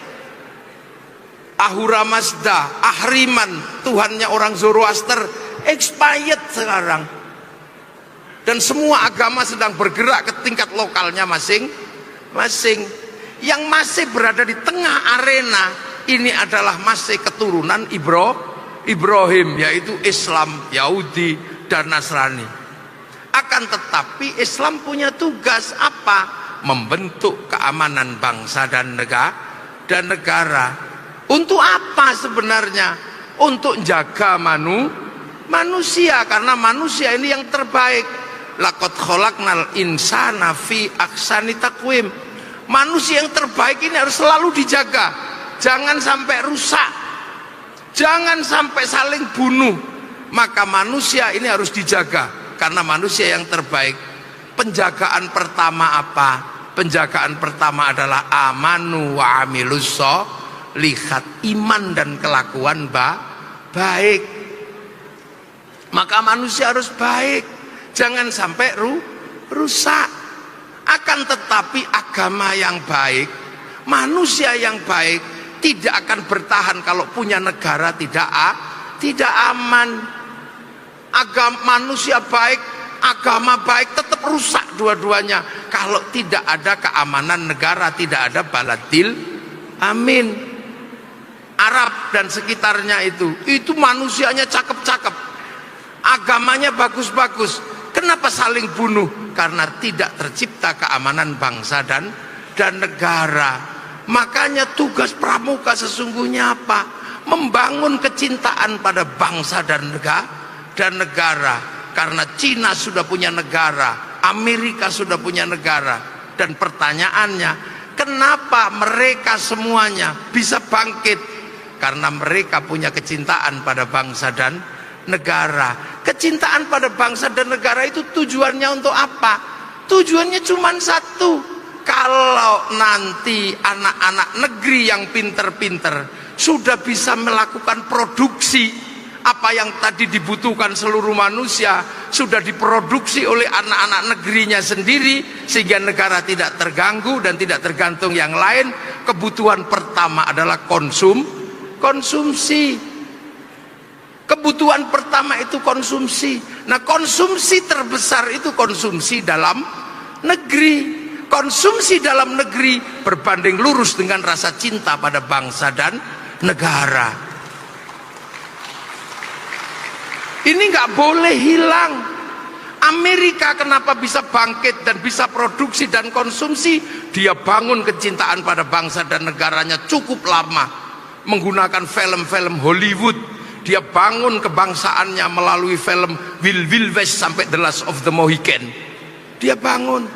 Ahura Mazda, Ahriman, Tuhannya orang Zoroaster, expired sekarang. Dan semua agama sedang bergerak ke tingkat lokalnya masing-masing. Yang masih berada di tengah arena ini adalah masih keturunan Ibrahim, yaitu Islam, Yahudi, dan Nasrani. Akan tetapi Islam punya tugas apa? Membentuk keamanan bangsa dan negara. Untuk apa sebenarnya? Untuk jaga manusia, karena manusia ini yang terbaik. Laqad khalaqnal insana fi ahsani taqwim. Manusia yang terbaik ini harus selalu dijaga. Jangan sampai rusak. Jangan sampai saling bunuh. Maka manusia ini harus dijaga karena manusia yang terbaik. Penjagaan pertama apa? Penjagaan pertama adalah amanu wa amilus lihat iman dan kelakuan baik. Maka manusia harus baik, jangan sampai rusak. Akan tetapi agama yang baik, manusia yang baik tidak akan bertahan kalau punya negara tidak aman. Manusia baik, agama baik tetap rusak dua-duanya kalau tidak ada keamanan negara, tidak ada baladil amin. Arab dan sekitarnya itu manusianya cakep-cakep, agamanya bagus-bagus. Kenapa saling bunuh? Karena tidak tercipta keamanan bangsa dan negara. Makanya tugas pramuka sesungguhnya apa? Membangun kecintaan pada bangsa dan negara. Karena Cina sudah punya negara, Amerika sudah punya negara. Dan pertanyaannya, kenapa mereka semuanya bisa bangkit? Karena mereka punya kecintaan pada bangsa dan negara. Kecintaan pada bangsa dan negara itu tujuannya untuk apa? Tujuannya cuma satu. Kalau nanti anak-anak negeri yang pinter-pinter sudah bisa melakukan produksi, apa yang tadi dibutuhkan seluruh manusia sudah diproduksi oleh anak-anak negerinya sendiri, sehingga negara tidak terganggu dan tidak tergantung yang lain. Kebutuhan pertama adalah konsumsi. Kebutuhan pertama itu konsumsi. Nah, konsumsi terbesar itu konsumsi dalam negeri. Konsumsi dalam negeri berbanding lurus dengan rasa cinta pada bangsa dan negara. Ini nggak boleh hilang. Amerika kenapa bisa bangkit dan bisa produksi dan konsumsi? Dia bangun kecintaan pada bangsa dan negaranya cukup lama menggunakan film-film Hollywood. Dia bangun kebangsaannya melalui film Wild West sampai The Last of the Mohican. Dia bangun.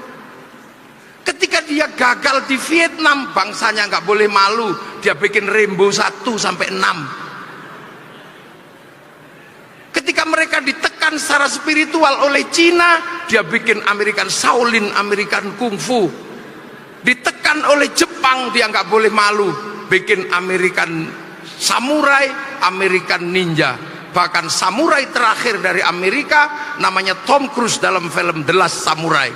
Ketika dia gagal di Vietnam, bangsanya nggak boleh malu. Dia bikin Rambo 1 sampai 6. Ketika mereka ditekan secara spiritual oleh Cina, dia bikin American Shaolin, American Kung Fu. Ditekan oleh Jepang, dia nggak boleh malu, bikin American Samurai, American Ninja. Bahkan samurai terakhir dari Amerika namanya Tom Cruise dalam film The Last Samurai.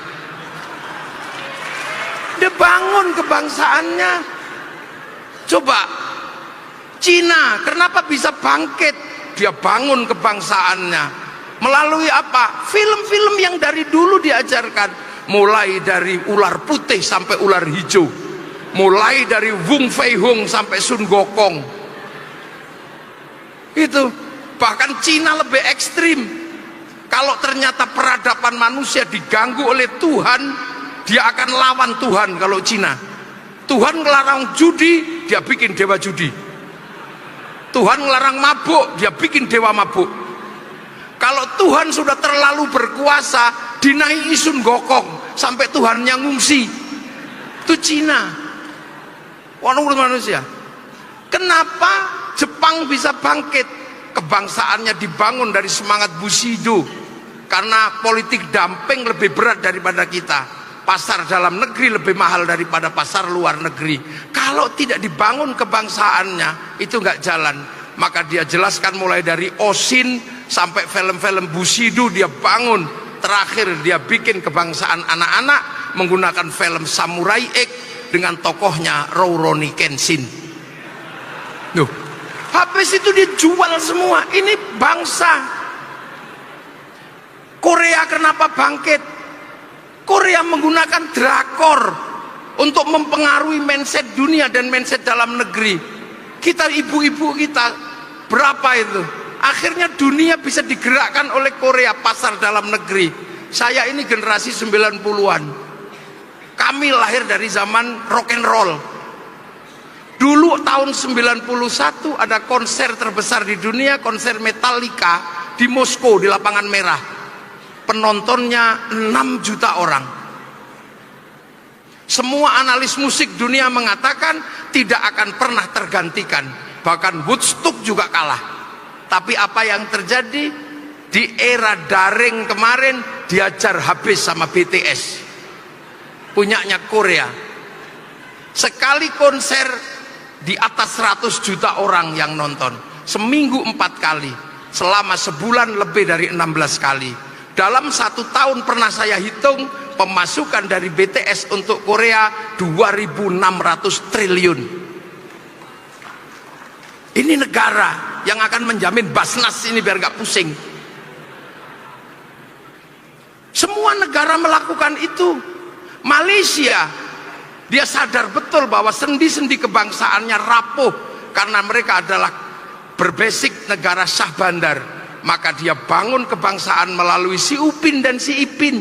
Dia bangun kebangsaannya. Coba Cina kenapa bisa bangkit? Dia bangun kebangsaannya melalui apa? Film-film yang dari dulu diajarkan, mulai dari ular putih sampai ular hijau, mulai dari Wung Fei Hung sampai Sun Gokong. Itu bahkan Cina lebih ekstrim. Kalau ternyata peradaban manusia diganggu oleh Tuhan, dia akan lawan Tuhan. Kalau Cina, Tuhan ngelarang judi, dia bikin dewa judi. Tuhan ngelarang mabuk, dia bikin dewa mabuk. Kalau Tuhan sudah terlalu berkuasa, dinaiki Sun Gokong sampai Tuhannya ngungsi. Itu Cina. Orang manusia. Kenapa Jepang bisa bangkit? Kebangsaannya dibangun dari semangat Bushido. Karena politik dumping lebih berat daripada kita. Pasar dalam negeri lebih mahal daripada pasar luar negeri. Kalau tidak dibangun kebangsaannya, itu nggak jalan. Maka dia jelaskan mulai dari Oshin sampai film-film Bushido dia bangun. Terakhir dia bikin kebangsaan anak-anak menggunakan film Samurai X dengan tokohnya Rurouni Kenshin. Loh, habis itu dia jual semua. Ini bangsa. Korea kenapa bangkit? Korea menggunakan drakor untuk mempengaruhi mindset dunia dan mindset dalam negeri. Kita ibu-ibu kita berapa itu? Akhirnya dunia bisa digerakkan oleh Korea, pasar dalam negeri. Saya ini generasi 90-an. Kami lahir dari zaman rock and roll. Dulu tahun 91 ada konser terbesar di dunia, konser Metallica di Moskow di Lapangan Merah. Penontonnya 6 juta orang. Semua analis musik dunia mengatakan tidak akan pernah tergantikan. Bahkan Woodstock juga kalah. Tapi apa yang terjadi di era daring kemarin, diajar habis sama BTS, punyanya Korea. Sekali konser di atas 100 juta orang yang nonton. Seminggu 4 kali, selama sebulan lebih dari 16 kali. Dalam 1 tahun pernah saya hitung pemasukan dari BTS untuk Korea 2.600 triliun. Ini negara yang akan menjamin Basnas ini biar gak pusing. Semua negara melakukan itu. Malaysia, dia sadar betul bahwa sendi-sendi kebangsaannya rapuh karena mereka adalah berbasis negara Shah Bandar. Maka dia bangun kebangsaan melalui si Upin dan si Ipin.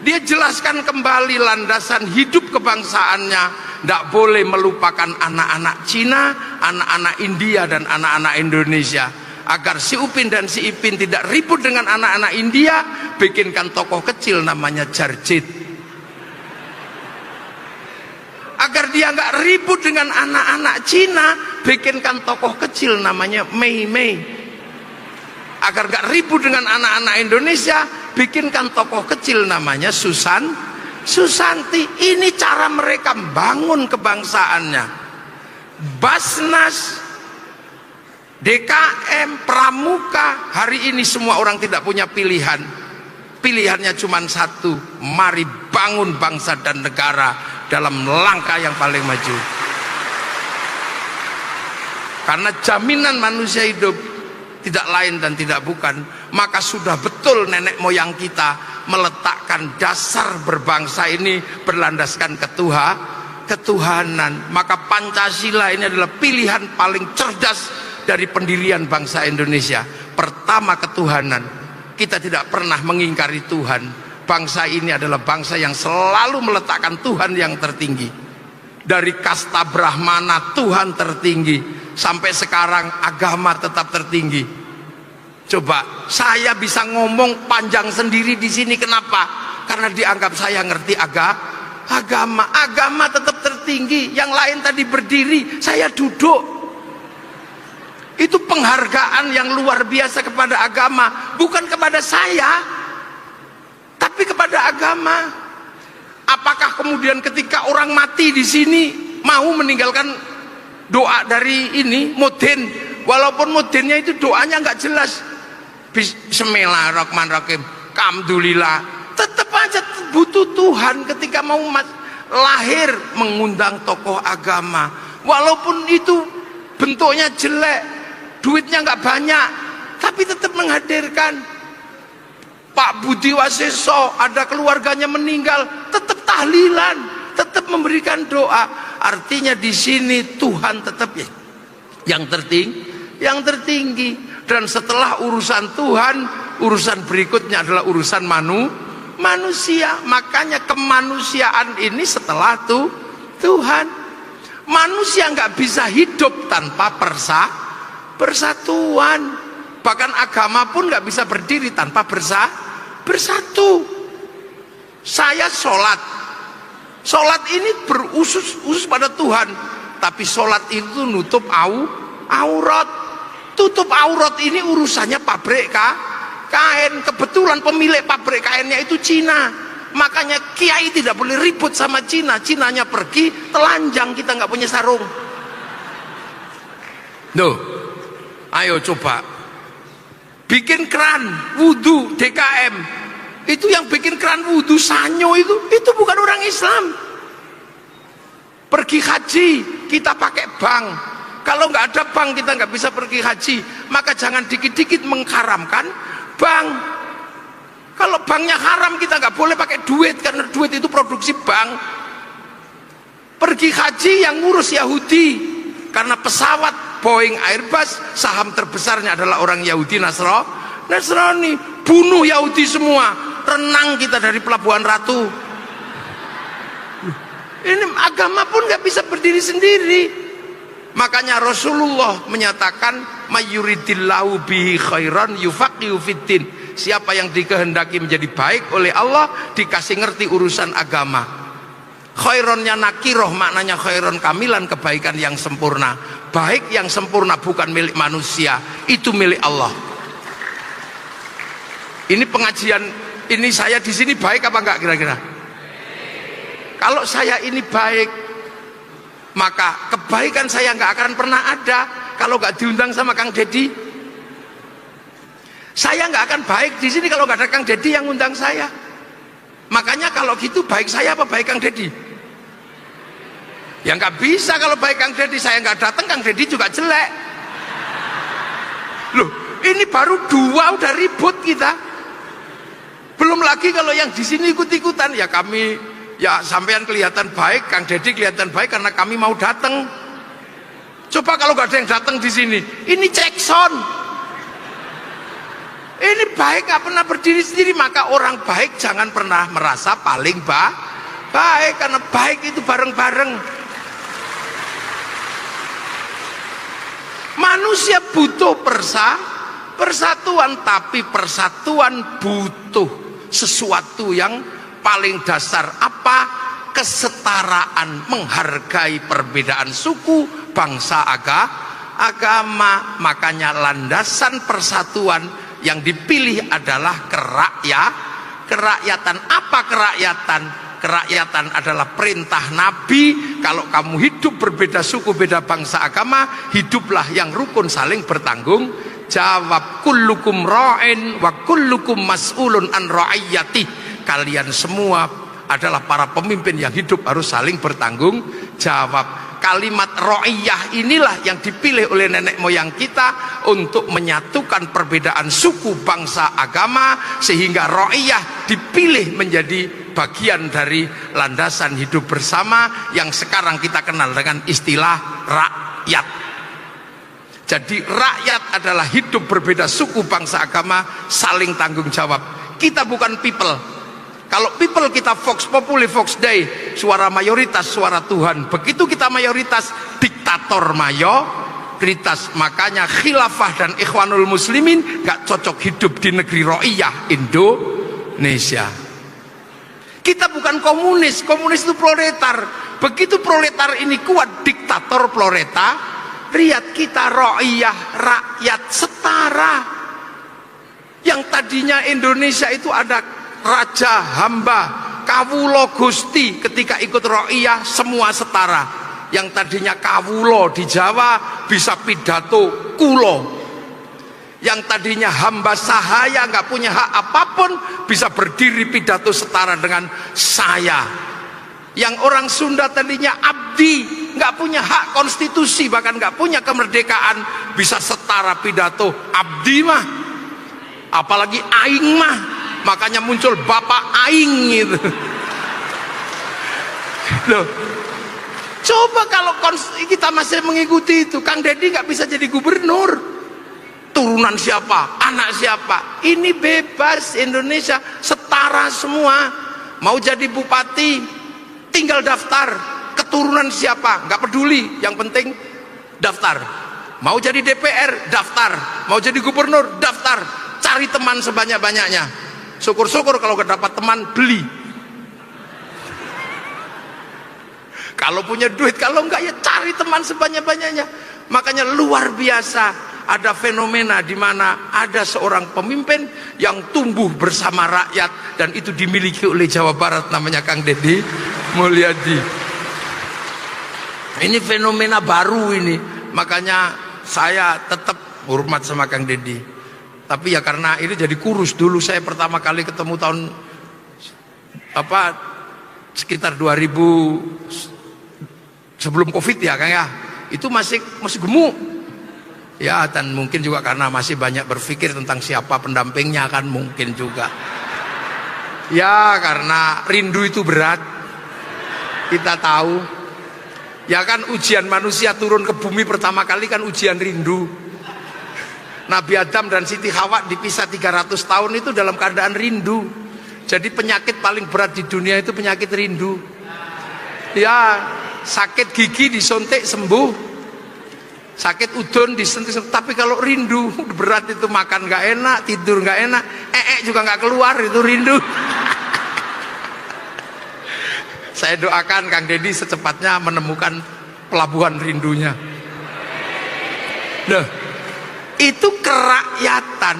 Dia jelaskan kembali landasan hidup kebangsaannya. Tidak boleh melupakan anak-anak Cina, anak-anak India dan anak-anak Indonesia. Agar si Upin dan si Ipin tidak ribut dengan anak-anak India, bikinkan tokoh kecil namanya Jarjit. Agar dia nggak ribut dengan anak-anak Cina, bikinkan tokoh kecil namanya Mei Mei. Agar gak ribut dengan anak-anak Indonesia, bikinkan tokoh kecil namanya Susanti. Ini cara mereka bangun kebangsaannya. Basnas, DKM, Pramuka, hari ini semua orang tidak punya pilihan. Pilihannya cuma satu, mari bangun bangsa dan negara dalam langkah yang paling maju. Karena jaminan manusia hidup tidak lain dan tidak bukan, maka sudah betul nenek moyang kita meletakkan dasar berbangsa ini berlandaskan ketuhanan. Maka Pancasila ini adalah pilihan paling cerdas dari pendirian bangsa Indonesia. pertama ketuhanan. Kita tidak pernah mengingkari Tuhan. Bangsa ini adalah bangsa yang selalu meletakkan Tuhan yang tertinggi. Dari kasta Brahmana Tuhan tertinggi, sampai sekarang agama tetap tertinggi. Coba saya bisa ngomong panjang sendiri di sini, kenapa? Karena dianggap saya ngerti agama tetap tertinggi. Yang lain tadi berdiri, saya duduk. Itu penghargaan yang luar biasa kepada agama, bukan kepada saya, tapi kepada agama. Apakah kemudian ketika orang mati di sini mau meninggalkan doa dari ini mudin, walaupun mudinnya itu doanya nggak jelas, Bismillahirrahmanirrahim, Alhamdulillah, tetap aja butuh Tuhan ketika mau lahir mengundang tokoh agama, walaupun itu bentuknya jelek, duitnya nggak banyak, tapi tetap menghadirkan. Pak Budi Waseso ada keluarganya meninggal, tetap tahlilan, tetap memberikan doa. Artinya di sini Tuhan tetap yang tertinggi. Dan setelah urusan Tuhan, urusan berikutnya adalah urusan manusia. Makanya kemanusiaan ini setelah Tuhan. Manusia nggak bisa hidup tanpa persatuan. Bahkan agama pun nggak bisa berdiri tanpa bersatu. Saya sholat ini berusus pada Tuhan, tapi sholat itu nutup aurat. Tutup aurat ini urusannya pabrik kain. Kebetulan pemilik pabrik kainnya itu Cina, makanya kiai tidak boleh ribut sama Cina. Cinanya pergi, telanjang, kita nggak punya sarung. Duh, ayo coba bikin keran wudhu DKM, itu yang bikin keran wudhu Sanyo itu bukan orang Islam. Pergi haji kita pakai bank, kalau nggak ada bank kita nggak bisa pergi haji. Maka jangan dikit-dikit mengharamkan bank. Kalau banknya haram kita nggak boleh pakai duit, karena duit itu produksi bank. Pergi haji yang ngurus Yahudi, karena pesawat Boeing Airbus saham terbesarnya adalah orang Yahudi Nasrani. Bunuh Yahudi semua, renang kita dari Pelabuhan Ratu. Ini agama pun nggak bisa berdiri sendiri. Makanya Rasulullah menyatakan mayyuridillahu bihi khairan yufaqihu fiddin. Siapa yang dikehendaki menjadi baik oleh Allah, dikasih ngerti urusan agama. Khaironnya nakiroh, maknanya khairon kamilan, kebaikan yang sempurna. Baik yang sempurna bukan milik manusia, itu milik Allah. Ini pengajian ini, saya di sini baik apa enggak kira-kira? Kalau saya ini baik, maka kebaikan saya enggak akan pernah ada kalau enggak diundang sama Kang Dedi. Saya enggak akan baik di sini kalau enggak ada Kang Dedi yang undang saya. Makanya kalau gitu baik saya apa baik Kang Dedi? Ya nggak bisa kalau baik Kang Dedi, saya nggak datang Kang Dedi juga jelek. Loh, ini baru dua udah ribut kita. Belum lagi kalau yang di sini ikut-ikutan, ya kami, ya sampean kelihatan baik, Kang Dedi kelihatan baik karena kami mau datang. Coba kalau nggak ada yang datang di sini, ini cekson. Ini baik nggak pernah berdiri sendiri. Maka orang baik jangan pernah merasa paling baik, karena baik itu bareng-bareng. Manusia butuh persatuan, tapi persatuan butuh sesuatu yang paling dasar. Apa? Kesetaraan, menghargai perbedaan suku, bangsa, agama. Makanya landasan persatuan yang dipilih adalah kerakyatan. Apa kerakyatan? Kerakyatan adalah perintah Nabi. Kalau kamu hidup berbeda suku, beda bangsa, agama, hiduplah yang rukun, saling bertanggung jawab. Kullukum ra'in wa kullukum mas'ulun an ra'iyyati. Kalian semua adalah para pemimpin yang hidup harus saling bertanggung jawab. Kalimat ra'iyah inilah yang dipilih oleh nenek moyang kita untuk menyatukan perbedaan suku, bangsa, agama, sehingga ra'iyah dipilih menjadi bagian dari landasan hidup bersama yang sekarang kita kenal dengan istilah rakyat. Jadi rakyat adalah hidup berbeda suku, bangsa, agama, saling tanggung jawab. Kita bukan people. Kalau people kita vox populi, vox dei, suara mayoritas, suara Tuhan. Begitu kita mayoritas, diktator mayoritas. Makanya khilafah dan ikhwanul muslimin gak cocok hidup di negeri ro'iyah Indonesia. Kita bukan komunis, komunis itu proletar. Begitu proletar ini kuat, diktator proletar. Lihat kita ro'iyah, rakyat setara. Yang tadinya Indonesia itu ada raja, hamba, kawulo, gusti. Ketika ikut ro'iyah semua setara. Yang tadinya kawulo di Jawa bisa pidato kulo. Yang tadinya hamba sahaya nggak punya hak apapun bisa berdiri pidato setara dengan saya. Yang orang Sunda tadinya abdi, nggak punya hak konstitusi, bahkan nggak punya kemerdekaan, bisa setara pidato abdi mah, apalagi aing mah. Makanya muncul bapak aing gitu. Loh, coba kalau kita masih mengikuti itu, Kang Deddy nggak bisa jadi gubernur. Turunan siapa? Anak siapa? Ini bebas, Indonesia setara semua. Mau jadi bupati tinggal daftar, keturunan siapa nggak peduli, yang penting daftar. Mau jadi DPR daftar, mau jadi gubernur daftar, cari teman sebanyak-banyaknya. Syukur-syukur kalau gak dapat teman, beli. Kalau punya duit, kalau enggak ya cari teman sebanyak-banyaknya. Makanya luar biasa ada fenomena di mana ada seorang pemimpin yang tumbuh bersama rakyat, dan itu dimiliki oleh Jawa Barat, namanya Kang Deddy Mulyadi. Ini fenomena baru ini, makanya saya tetap hormat sama Kang Deddy. Tapi ya karena ini jadi kurus. Dulu saya pertama kali ketemu tahun sekitar 2000 sebelum Covid ya Kang ya, itu masih gemuk. Ya, dan mungkin juga karena masih banyak berpikir tentang siapa pendampingnya kan, mungkin juga. Ya, karena rindu itu berat. Kita tahu. Ya kan, ujian manusia turun ke bumi pertama kali kan ujian rindu. Nabi Adam dan Siti Hawa dipisah 300 tahun itu dalam keadaan rindu. Jadi penyakit paling berat di dunia itu penyakit rindu. Ya, sakit gigi disuntik sembuh. Sakit udun disentuh, tapi kalau rindu berat itu, makan nggak enak, tidur nggak enak, juga nggak keluar, itu rindu. Saya doakan Kang Deddy secepatnya menemukan pelabuhan rindunya. Nah, itu kerakyatan.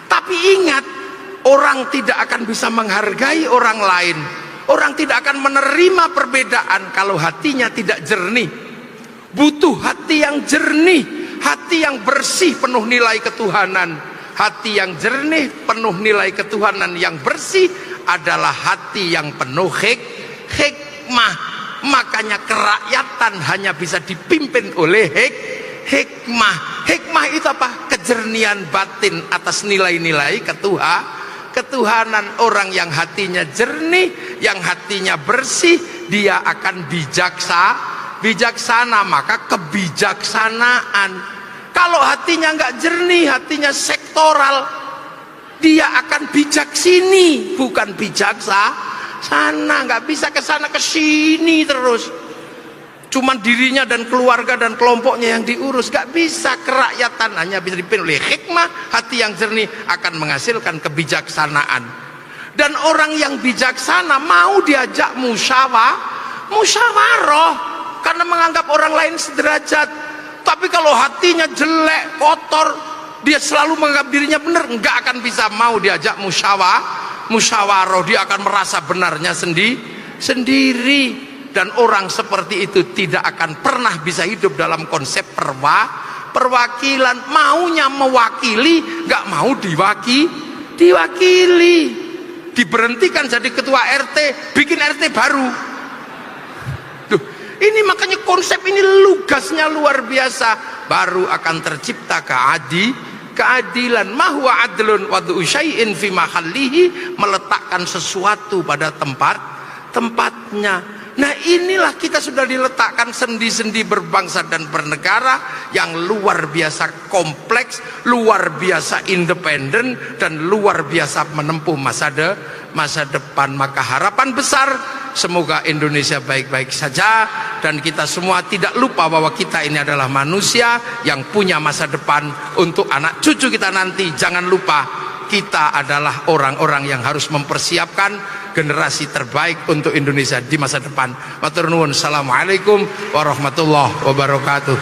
Tapi ingat, orang tidak akan bisa menghargai orang lain. Orang tidak akan menerima perbedaan kalau hatinya tidak jernih. Butuh hati yang jernih, hati yang bersih, penuh nilai ketuhanan. Hati yang jernih, penuh nilai ketuhanan yang bersih adalah hati yang penuh hikmah. Makanya kerakyatan hanya bisa dipimpin oleh hikmah. Hikmah itu apa? Kejernihan batin atas nilai-nilai ketuhanan. Orang yang hatinya jernih, yang hatinya bersih, dia akan bijaksana, maka kebijaksanaan. Kalau hatinya nggak jernih, hatinya sektoral, dia akan bijak sini, bukan bijaksana. Nggak bisa ke sana ke sini terus. Cuman dirinya dan keluarga dan kelompoknya yang diurus, nggak bisa. Kerakyatan hanya bisa dipimpin oleh hikmah. Hati yang jernih akan menghasilkan kebijaksanaan. Dan orang yang bijaksana mau diajak musyawarah. Karena menganggap orang lain sederajat. Tapi kalau hatinya jelek, kotor, dia selalu menganggap dirinya benar, enggak akan bisa mau diajak musyawarah. Dia akan merasa benarnya sendiri. Dan orang seperti itu tidak akan pernah bisa hidup dalam konsep perwakilan. Maunya mewakili, enggak mau diwakili. Diberhentikan jadi ketua RT, bikin RT baru. Ini makanya konsep ini lugasnya luar biasa. Baru akan tercipta keadilan. Mahwa adlun wad'u syai'in fi mahallihi, meletakkan sesuatu pada tempatnya. Nah inilah kita sudah diletakkan sendi-sendi berbangsa dan bernegara yang luar biasa kompleks, luar biasa independen, dan luar biasa menempuh masa depan. Maka harapan besar semoga Indonesia baik-baik saja, dan kita semua tidak lupa bahwa kita ini adalah manusia yang punya masa depan untuk anak cucu kita nanti. Jangan lupa kita adalah orang-orang yang harus mempersiapkan generasi terbaik untuk Indonesia di masa depan. Matur nuwun. Assalamualaikum warahmatullahi wabarakatuh.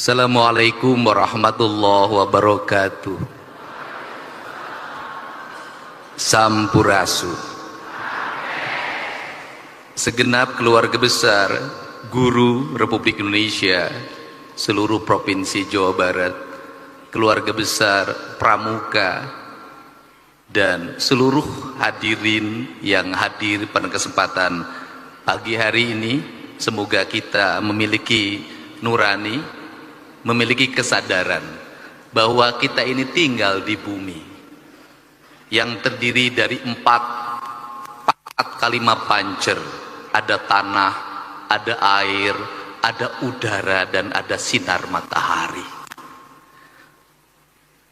Assalamualaikum warahmatullahi wabarakatuh. Sampurasun. Segenap keluarga besar guru Republik Indonesia, seluruh provinsi Jawa Barat, keluarga besar pramuka, dan seluruh hadirin yang hadir pada kesempatan pagi hari ini, semoga kita memiliki nurani, memiliki kesadaran bahwa kita ini tinggal di bumi yang terdiri dari empat kalimat pancer. Ada tanah, ada air, ada udara, dan ada sinar matahari.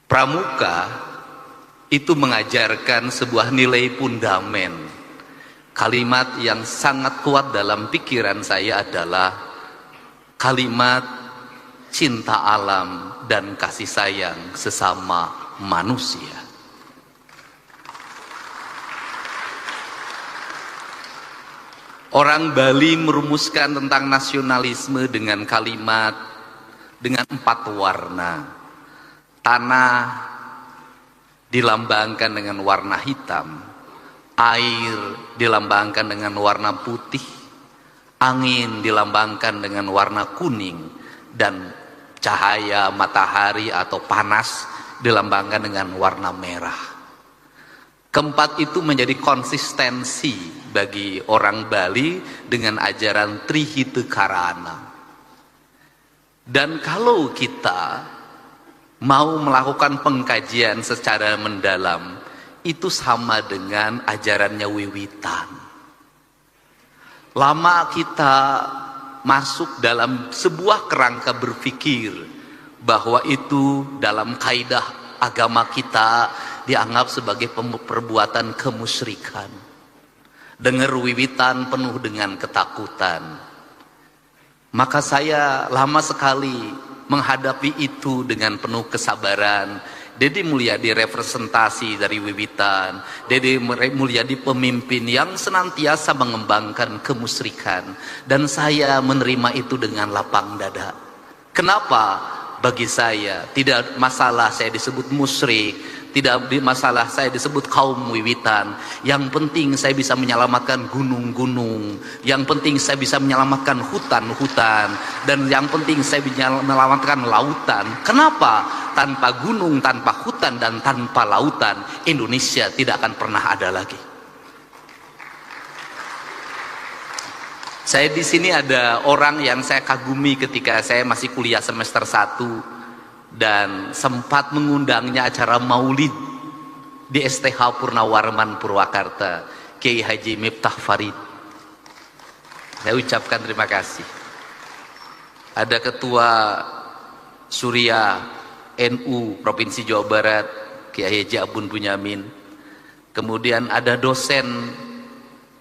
Pramuka itu mengajarkan sebuah nilai fundamen. Kalimat yang sangat kuat dalam pikiran saya adalah kalimat cinta alam dan kasih sayang sesama manusia. Orang Bali merumuskan tentang nasionalisme dengan kalimat dengan 4 warna. Tanah dilambangkan dengan warna hitam, air dilambangkan dengan warna putih, angin dilambangkan dengan warna kuning, dan cahaya matahari atau panas dilambangkan dengan warna merah. Keempat itu menjadi konsistensi bagi orang Bali dengan ajaran Trihita Karana. Dan kalau kita mau melakukan pengkajian secara mendalam, itu sama dengan ajarannya Wiwitan. Lama kita masuk dalam sebuah kerangka berpikir bahwa itu dalam kaidah agama kita dianggap sebagai perbuatan kemusyrikan. Dengar Wiwitan penuh dengan ketakutan. Maka saya lama sekali menghadapi itu dengan penuh kesabaran. Deddy Mulyadi representasi dari Wiwitan. Deddy Mulyadi pemimpin yang senantiasa mengembangkan kemusyrikan. Dan saya menerima itu dengan lapang dada. Kenapa? Bagi saya tidak masalah saya disebut musyrik, tidak masalah saya disebut kaum Wiwitan. Yang penting saya bisa menyelamatkan gunung-gunung, yang penting saya bisa menyelamatkan hutan-hutan, dan yang penting saya bisa menyelamatkan lautan. Kenapa? Tanpa gunung, tanpa hutan, dan tanpa lautan, Indonesia tidak akan pernah ada lagi. Saya di sini ada orang yang saya kagumi ketika saya masih kuliah semester 1 dan sempat mengundangnya acara Maulid di STH Purnawarman Purwakarta, Kiai Haji Miftah Farid. Saya ucapkan terima kasih. Ada Ketua Surya NU Provinsi Jawa Barat, Kiai Haji Abun Bunyamin. Kemudian ada dosen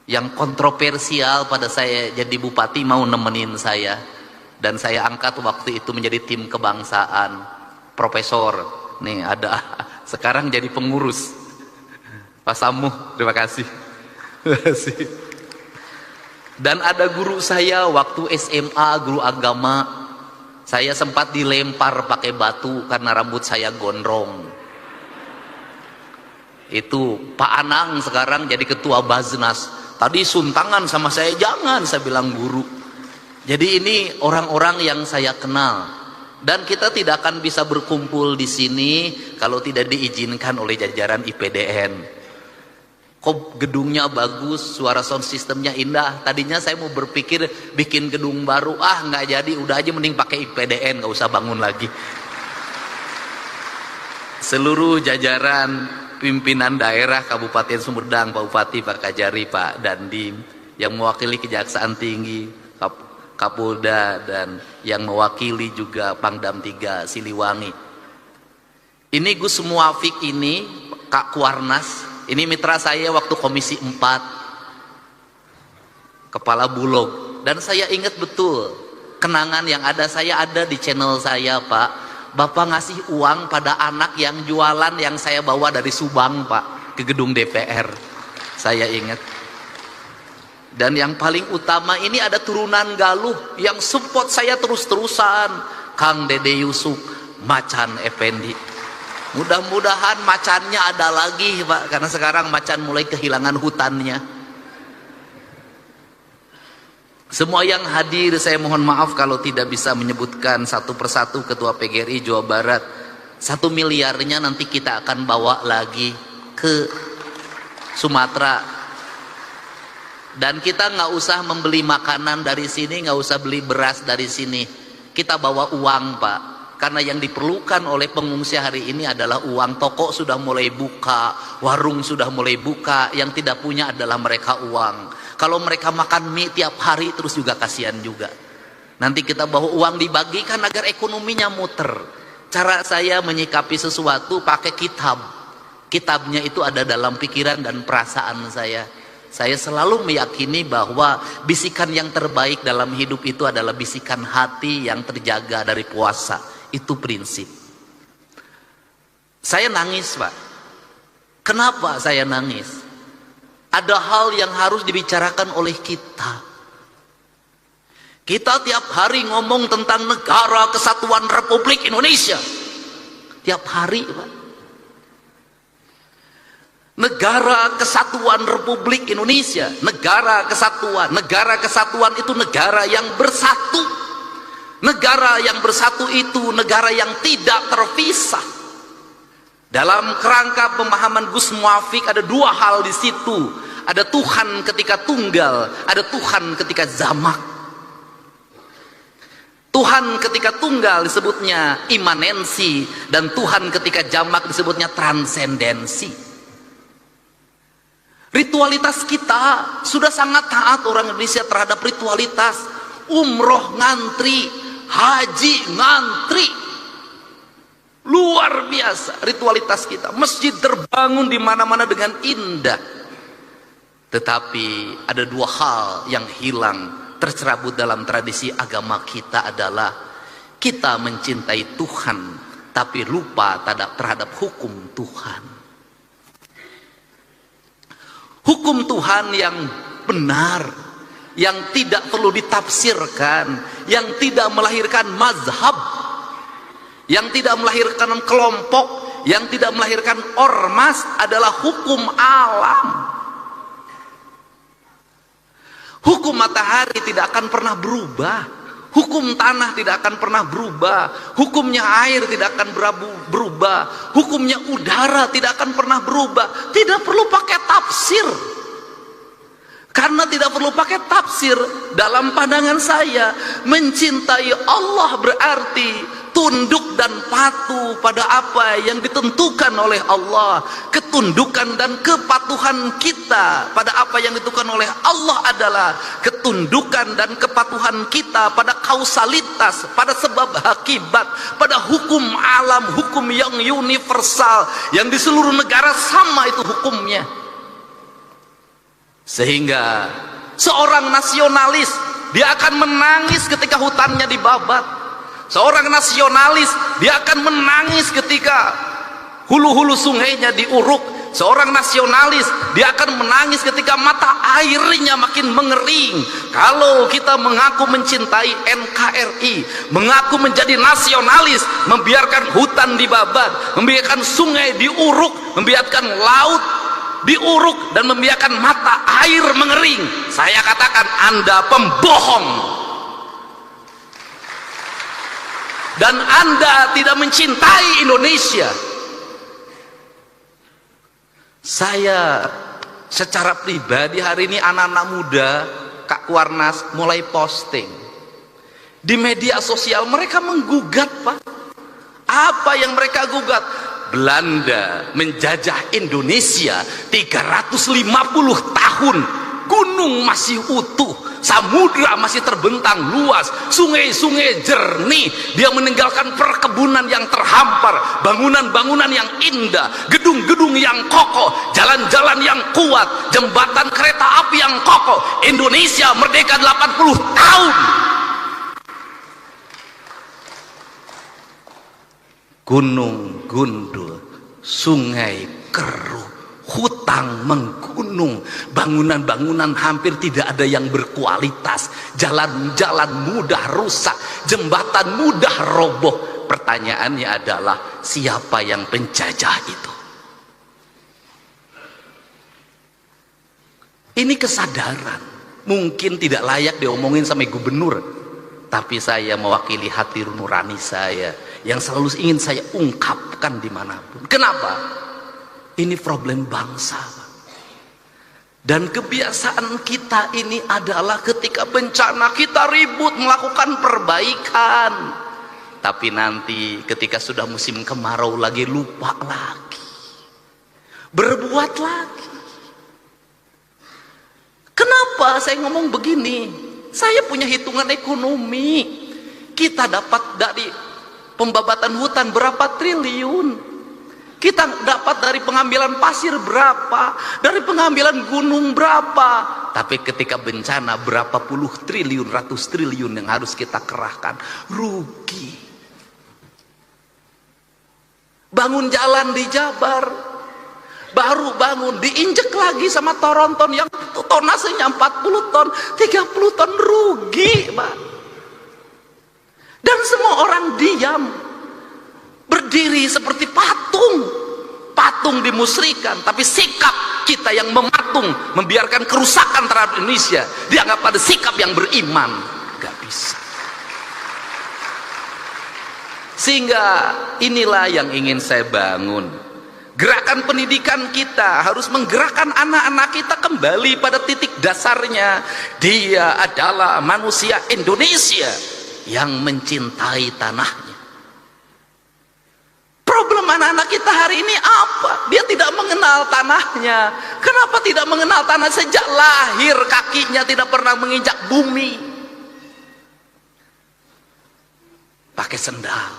yang kontroversial pada saya jadi bupati mau nemenin saya, dan saya angkat waktu itu menjadi tim kebangsaan. Profesor nih ada sekarang jadi pengurus, Pak Samuh, terima kasih. Dan ada guru saya waktu SMA, guru agama, saya sempat dilempar pakai batu karena rambut saya gondrong. Itu Pak Anang sekarang jadi ketua Baznas. Tadi suntangan sama saya, jangan, saya bilang guru. Jadi ini orang-orang yang saya kenal. Dan kita tidak akan bisa berkumpul di sini kalau tidak diizinkan oleh jajaran IPDN. Kok gedungnya bagus, suara sound systemnya indah. Tadinya saya mau berpikir bikin gedung baru, nggak jadi, udah aja mending pakai IPDN, nggak usah bangun lagi. seluruh jajaran pimpinan daerah Kabupaten Sumedang, Pak Bupati, Pak Kajari, Pak Dandim, yang mewakili Kejaksaan Tinggi, Kapolda, dan yang mewakili juga Pangdam 3 Siliwangi. Ini Gus Muafik ini, Kak Kuarnas, ini mitra saya waktu Komisi 4, Kepala Bulog. Dan saya ingat betul, kenangan yang ada, saya ada di channel saya, Pak. Bapak ngasih uang pada anak yang jualan yang saya bawa dari Subang, Pak, ke gedung DPR. Saya ingat. Dan yang paling utama ini ada turunan Galuh yang support saya terus-terusan, Kang Dede Yusuf, Macan Effendi. Mudah-mudahan macannya ada lagi, Pak, karena sekarang macan mulai kehilangan hutannya. Semua yang hadir, saya mohon maaf kalau tidak bisa menyebutkan satu persatu ketua PGRI Jawa Barat. 1 miliarnya nanti kita akan bawa lagi ke Sumatera. Dan kita nggak usah membeli makanan dari sini, nggak usah beli beras dari sini. Kita bawa uang, Pak. Karena yang diperlukan oleh pengungsi hari ini adalah uang. Toko sudah mulai buka, warung sudah mulai buka. Yang tidak punya adalah mereka uang. Kalau mereka makan mie tiap hari terus juga kasihan juga. Nanti kita bawa uang dibagikan agar ekonominya muter. Cara saya menyikapi sesuatu pakai kitab. Kitabnya itu ada dalam pikiran dan perasaan saya. Saya selalu meyakini bahwa bisikan yang terbaik dalam hidup itu adalah bisikan hati yang terjaga dari puasa. Itu prinsip. Saya nangis, Pak. Kenapa saya nangis? Ada hal yang harus dibicarakan oleh kita. Kita tiap hari ngomong tentang Negara Kesatuan Republik Indonesia. Tiap hari, Pak. Negara Kesatuan Republik Indonesia. Negara Kesatuan. Negara Kesatuan itu negara yang bersatu. Negara yang bersatu itu negara yang tidak terpisah. Dalam kerangka pemahaman Gus Muafik ada 2 hal di situ. Ada Tuhan ketika tunggal, ada Tuhan ketika jamak. Tuhan ketika tunggal disebutnya imanensi, dan Tuhan ketika jamak disebutnya transendensi. Ritualitas kita sudah sangat taat orang Indonesia terhadap ritualitas. Umroh ngantri, haji ngantri. Luar biasa ritualitas kita. Masjid terbangun di mana-mana dengan indah. Tetapi ada 2 hal yang hilang, tercerabut dalam tradisi agama kita adalah kita mencintai Tuhan tapi lupa terhadap hukum Tuhan. Hukum Tuhan yang benar, yang tidak perlu ditafsirkan, yang tidak melahirkan mazhab, yang tidak melahirkan kelompok, yang tidak melahirkan ormas adalah hukum alam. Hukum matahari tidak akan pernah berubah. Hukum tanah tidak akan pernah berubah. Hukumnya air tidak akan berubah. Hukumnya udara tidak akan pernah berubah. Tidak perlu pakai tafsir. Karena tidak perlu pakai tafsir, dalam pandangan saya, mencintai Allah berarti tunduk dan patuh pada apa yang ditentukan oleh Allah. Ketundukan dan kepatuhan kita pada apa yang ditentukan oleh Allah adalah ketundukan dan kepatuhan kita pada kausalitas, pada sebab akibat, pada hukum alam, hukum yang universal, yang di seluruh negara sama itu hukumnya. Sehingga seorang nasionalis, dia akan menangis ketika hutannya dibabat. Seorang nasionalis, dia akan menangis ketika hulu-hulu sungainya diuruk. Seorang nasionalis, dia akan menangis ketika mata airnya makin mengering. Kalau kita mengaku mencintai NKRI, mengaku menjadi nasionalis, membiarkan hutan dibabat, membiarkan sungai diuruk, membiarkan laut diuruk, dan membiarkan mata air mengering, saya katakan Anda pembohong. Dan Anda tidak mencintai Indonesia. Saya secara pribadi hari ini anak-anak muda, Kak Kuarnas, mulai posting di media sosial. Mereka menggugat, Pak. Apa yang mereka gugat? Belanda menjajah Indonesia 350 tahun, gunung masih utuh, samudra masih terbentang luas, sungai-sungai jernih. Dia meninggalkan perkebunan yang terhampar, bangunan-bangunan yang indah, gedung-gedung yang kokoh, jalan-jalan yang kuat, jembatan kereta api yang kokoh. Indonesia merdeka 80 tahun. Gunung gundul, sungai keruh, hutang menggunung, bangunan-bangunan hampir tidak ada yang berkualitas, jalan-jalan mudah rusak, jembatan mudah roboh. Pertanyaannya adalah, siapa yang penjajah itu? Ini kesadaran mungkin tidak layak diomongin sama gubernur, tapi saya mewakili hati nurani saya yang selalu ingin saya ungkapkan dimanapun. Kenapa? Ini problem bangsa. Dan kebiasaan kita ini adalah ketika bencana kita ribut melakukan perbaikan, tapi nanti ketika sudah musim kemarau lagi lupa lagi, berbuat lagi. Kenapa saya ngomong begini? Saya punya hitungan ekonomi. Kita dapat dari pembabatan hutan berapa triliun, kita dapat dari pengambilan pasir berapa, dari pengambilan gunung berapa, tapi ketika bencana berapa puluh triliun, ratus triliun yang harus kita kerahkan, rugi. Bangun jalan di Jabar, baru bangun diinjek lagi sama Toronton yang tonasenya 40 ton, 30 ton, rugi, Pak. Dan semua orang diam, berdiri seperti patung dimusrikan, tapi sikap kita yang mematung, membiarkan kerusakan terhadap Indonesia dianggap pada sikap yang beriman. Gak bisa. Sehingga inilah yang ingin saya bangun. Gerakan pendidikan kita harus menggerakkan anak-anak kita kembali pada titik dasarnya. Dia adalah manusia Indonesia yang mencintai tanahnya. Problem anak-anak kita hari ini apa? Dia tidak mengenal tanahnya. Kenapa tidak mengenal tanah? Sejak lahir kakinya tidak pernah menginjak bumi. Pakai sendal,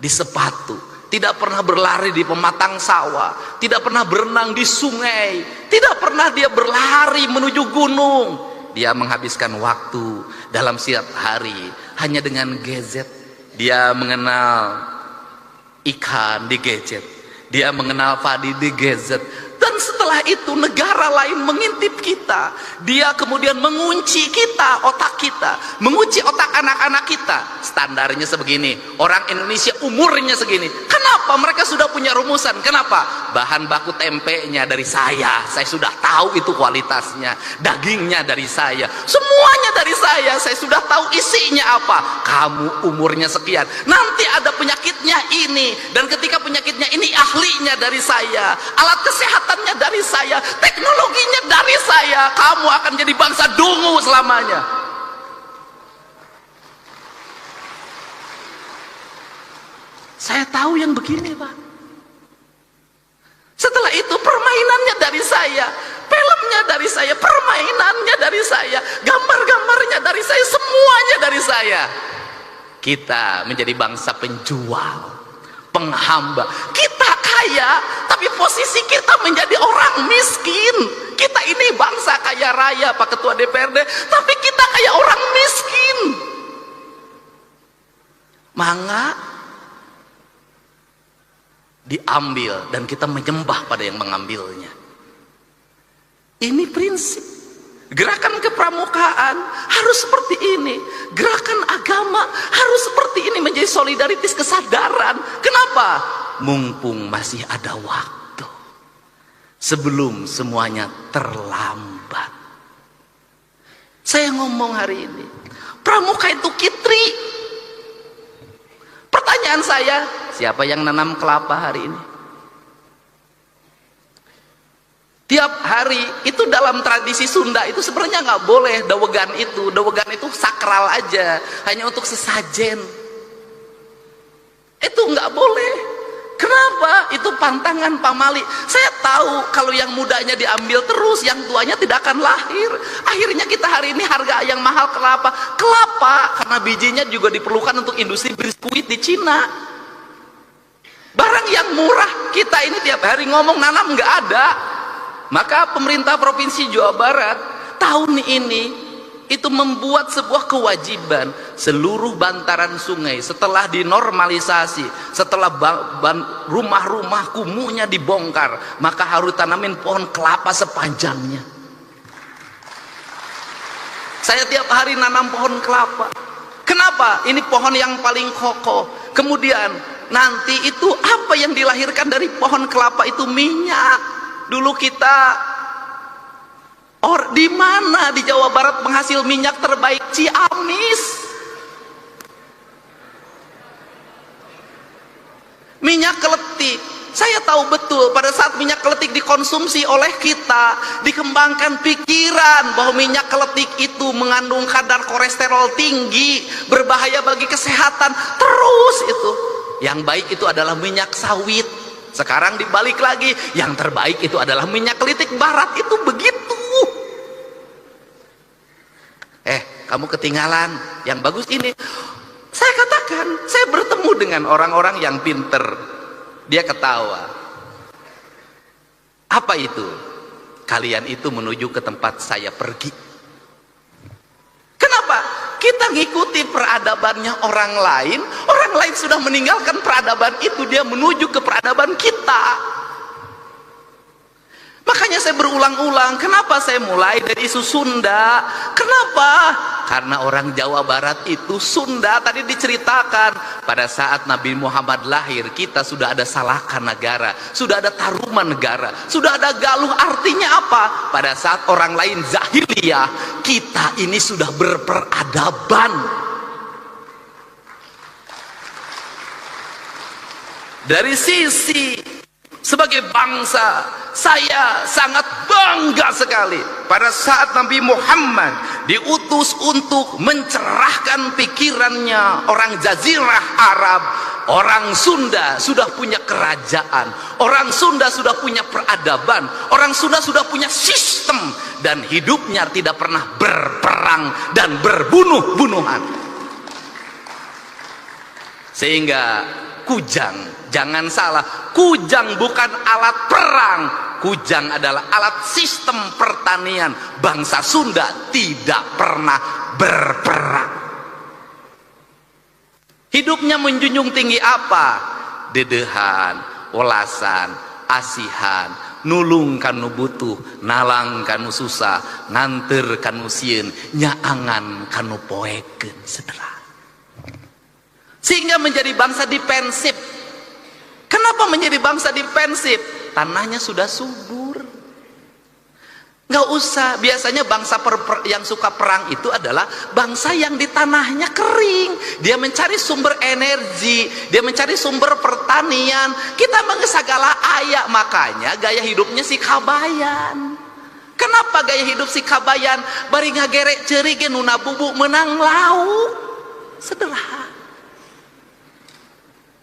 di sepatu, tidak pernah berlari di pematang sawah, tidak pernah berenang di sungai, tidak pernah dia berlari menuju gunung. Dia menghabiskan waktu dalam setiap hari hanya dengan gadget. Dia mengenal ikan di gadget, dia mengenal padi di gadget. Dan setelah itu negara lain mengintip kita, dia kemudian mengunci kita, otak kita, mengunci otak anak-anak kita. Standarnya sebegini, orang Indonesia umurnya segini. Kenapa? Mereka sudah punya rumusan. Kenapa? Bahan baku tempenya dari saya sudah tahu itu kualitasnya. Dagingnya dari saya, semuanya dari saya sudah tahu isinya apa. Kamu umurnya sekian, nanti ada penyakitnya ini, dan ketika penyakitnya ini ahlinya dari saya, alat kesehatannya dari saya, teknologinya dari saya. Kamu akan jadi bangsa dungu selamanya. Saya tahu yang begini, Pak. Setelah itu permainannya dari saya, filmnya dari saya, permainannya dari saya, gambar-gambarnya dari saya, semuanya dari saya. Kita menjadi bangsa penjual, penghamba. Kita kaya, tapi posisi kita menjadi orang miskin. Kita ini bangsa kaya raya, Pak Ketua DPRD, tapi kita kayak orang miskin. Mangga diambil dan kita menyembah pada yang mengambilnya. Ini prinsip. Gerakan kepramukaan harus seperti ini. Gerakan agama harus seperti ini, menjadi solidaritas kesadaran. Kenapa? Mumpung masih ada waktu, sebelum semuanya terlambat. Saya ngomong hari ini, pramuka itu kitri. Pertanyaan saya, siapa yang nanam kelapa hari ini? Tiap hari itu dalam tradisi Sunda itu sebenarnya nggak boleh dawegan itu. Dawegan itu sakral aja, hanya untuk sesajen. Itu nggak boleh. Kenapa? Itu pantangan Pak Mali. Saya tahu kalau yang mudanya diambil terus, yang tuanya tidak akan lahir. Akhirnya kita hari ini harga yang mahal kelapa. Kelapa karena bijinya juga diperlukan untuk industri biskuit di Cina. Barang yang murah, kita ini tiap hari ngomong nanam nggak ada. Maka pemerintah Provinsi Jawa Barat tahun ini itu membuat sebuah kewajiban seluruh bantaran sungai setelah dinormalisasi, setelah rumah-rumah kumuhnya dibongkar, maka harus tanamin pohon kelapa sepanjangnya. Saya tiap hari nanam pohon kelapa. Kenapa? Ini pohon yang paling kokoh. Kemudian nanti itu apa yang dilahirkan dari pohon kelapa itu minyak. Dulu kita di mana di Jawa Barat penghasil minyak terbaik? Ciamis. Minyak keletik. Saya tahu betul pada saat minyak keletik dikonsumsi oleh kita, dikembangkan pikiran bahwa minyak keletik itu mengandung kadar kolesterol tinggi, berbahaya bagi kesehatan. Terus itu. Yang baik itu adalah minyak sawit. Sekarang dibalik lagi, yang terbaik itu adalah minyak kelitik barat. Itu begitu. Kamu ketinggalan. Yang bagus ini. Saya katakan, saya bertemu dengan orang-orang yang pinter. Dia ketawa. Apa itu? Kalian itu menuju ke tempat saya pergi. Kenapa? Kita ngikuti peradabannya orang lain. Orang lain sudah meninggalkan peradaban itu, dia menuju ke peradaban kita. Makanya saya berulang-ulang, kenapa saya mulai dari isu Sunda? Kenapa? Karena orang Jawa Barat itu Sunda. Tadi diceritakan pada saat Nabi Muhammad lahir, kita sudah ada Salaka Negara, sudah ada Taruman Negara, sudah ada Galuh. Artinya apa? Pada saat orang lain jahiliyah, kita ini sudah berperadaban. Dari sisi sebagai bangsa, saya sangat bangga sekali pada saat Nabi Muhammad diutus untuk mencerahkan pikirannya orang Jazirah Arab. Orang Sunda sudah punya kerajaan, orang Sunda sudah punya peradaban, orang Sunda sudah punya sistem, dan hidupnya tidak pernah berperang dan berbunuh-bunuhan. Sehingga kujang, jangan salah, kujang bukan alat perang. Kujang adalah alat sistem pertanian. Bangsa Sunda tidak pernah berperang. Hidupnya menjunjung tinggi apa? Dedehan, welasan, asihan, nulung kanu butuh, nalang kanu susah, nganter kanu sieun, nyaangan kanu poeken, saudara. Sehingga menjadi bangsa dipensif. Kenapa menjadi bangsa dipensif? Tanahnya sudah subur. Nggak usah. Biasanya bangsa yang suka perang itu adalah bangsa yang di tanahnya kering. Dia mencari sumber energi, dia mencari sumber pertanian. Kita mengesagala ayak, makanya gaya hidupnya si Kabayan. Kenapa gaya hidup si Kabayan? Bari ngagerek ceuri ge nuna bubuk menang lauk. Sederhana.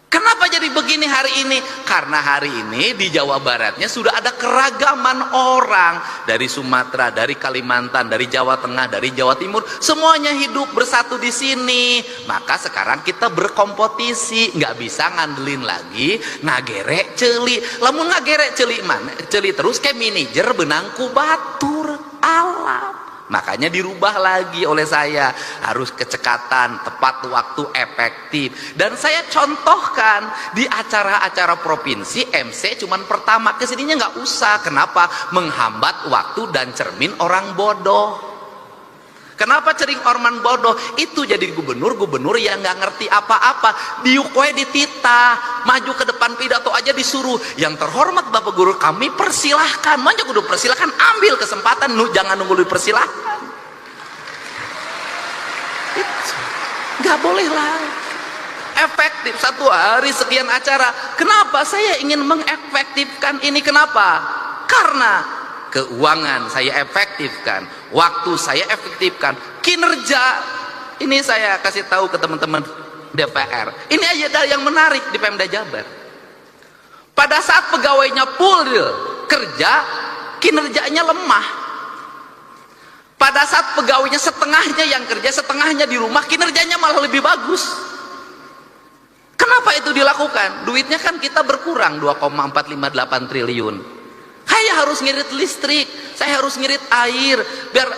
Kenapa jadi begini hari ini? Karena hari ini di Jawa Baratnya sudah ada keragaman orang. Dari Sumatera, dari Kalimantan, dari Jawa Tengah, dari Jawa Timur. Semuanya hidup bersatu di sini. Maka sekarang kita berkompetisi. Nggak bisa ngandelin lagi ngagerek celi. Lamun ngagerek celi mana? Celi terus kayak manajer benang kubatur alam. Makanya dirubah lagi oleh saya, harus kecekatan, tepat waktu, efektif. Dan saya contohkan di acara-acara provinsi, MC cuman pertama, kesininya nggak usah. Kenapa? Menghambat waktu dan cermin orang bodoh. Kenapa cering orman bodoh? Itu jadi gubernur yang nggak ngerti apa-apa. Diukwe dititah, maju ke depan pidato aja disuruh. Yang terhormat Bapak Guru kami persilahkan, manja kudu persilahkan, ambil kesempatan, jangan nunggu dipersilahkan. Nggak boleh lah. Efektif, satu hari sekian acara. Kenapa saya ingin mengefektifkan ini? Kenapa? Karena keuangan saya efektifkan, waktu saya efektifkan, kinerja ini saya kasih tahu ke teman-teman DPR. Ini aja yang menarik di Pemda Jabar. Pada saat pegawainya full kerja, kinerjanya lemah. Pada saat pegawainya setengahnya yang kerja, setengahnya di rumah, kinerjanya malah lebih bagus. Kenapa itu dilakukan? Duitnya kan kita berkurang 2,458 triliun. Saya harus ngirit listrik, saya harus ngirit air,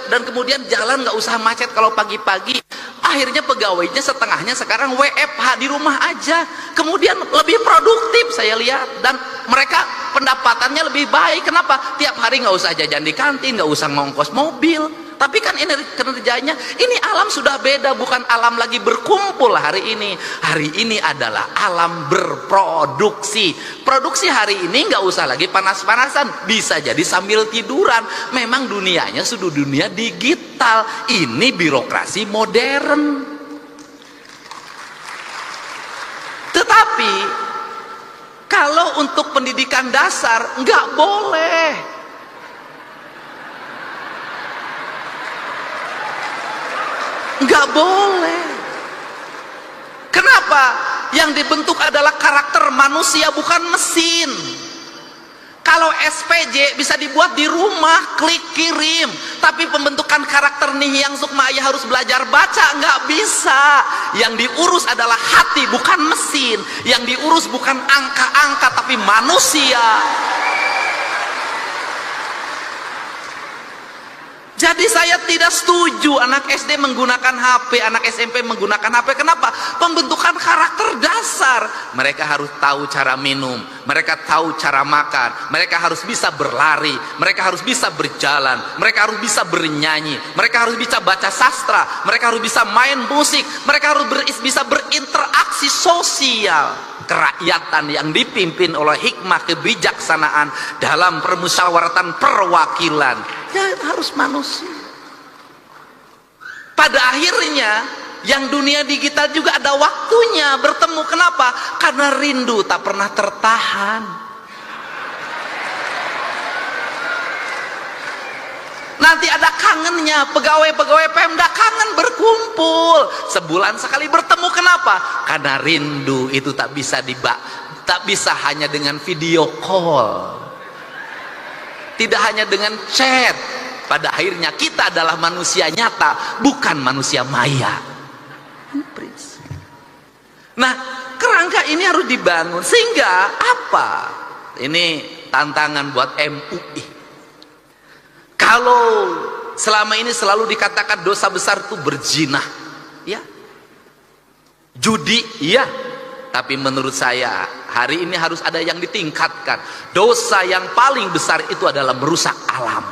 dan kemudian jalan nggak usah macet kalau pagi-pagi. Akhirnya pegawainya setengahnya sekarang WFH di rumah aja, kemudian lebih produktif saya lihat, dan mereka pendapatannya lebih baik. Kenapa? Tiap hari nggak usah jajan di kantin, nggak usah ngongkos mobil. Tapi kan ini kerjanya, ini alam sudah beda, bukan alam lagi berkumpul hari ini. Hari ini adalah alam berproduksi. Produksi hari ini nggak usah lagi panas-panasan, bisa jadi sambil tiduran. Memang dunianya sudah dunia digital, ini birokrasi modern. Tetapi kalau untuk pendidikan dasar nggak boleh. Nggak boleh. Kenapa? Yang dibentuk adalah karakter manusia, bukan mesin. Kalau SPJ bisa dibuat di rumah, klik kirim. Tapi pembentukan karakter nih yang Sukmaya harus belajar baca, nggak bisa. Yang diurus adalah hati, bukan mesin. Yang diurus bukan angka-angka, tapi manusia. Jadi saya tidak setuju anak SD menggunakan HP, anak SMP menggunakan HP. Kenapa? Pembentukan karakter dasar. Mereka harus tahu cara minum, mereka tahu cara makan, mereka harus bisa berlari, mereka harus bisa berjalan, mereka harus bisa bernyanyi, mereka harus bisa baca sastra, mereka harus bisa main musik, mereka harus bisa berinteraksi sosial. Kerakyatan yang dipimpin oleh hikmah kebijaksanaan dalam permusyawaratan perwakilan, ya harus manusia. Pada akhirnya yang dunia digital juga ada waktunya bertemu. Kenapa? Karena rindu tak pernah tertahan. Nanti ada kangennya, pegawai-pegawai Pemda kangen berkumpul, sebulan sekali bertemu. Kenapa? Karena rindu itu tak bisa hanya dengan video call, tidak hanya dengan chat. Pada akhirnya kita adalah manusia nyata, bukan manusia maya. Nah, kerangka ini harus dibangun sehingga apa? Ini tantangan buat MUI. Kalau selama ini selalu dikatakan dosa besar itu berzina, ya, judi, ya, tapi menurut saya hari ini harus ada yang ditingkatkan. Dosa yang paling besar itu adalah merusak alam.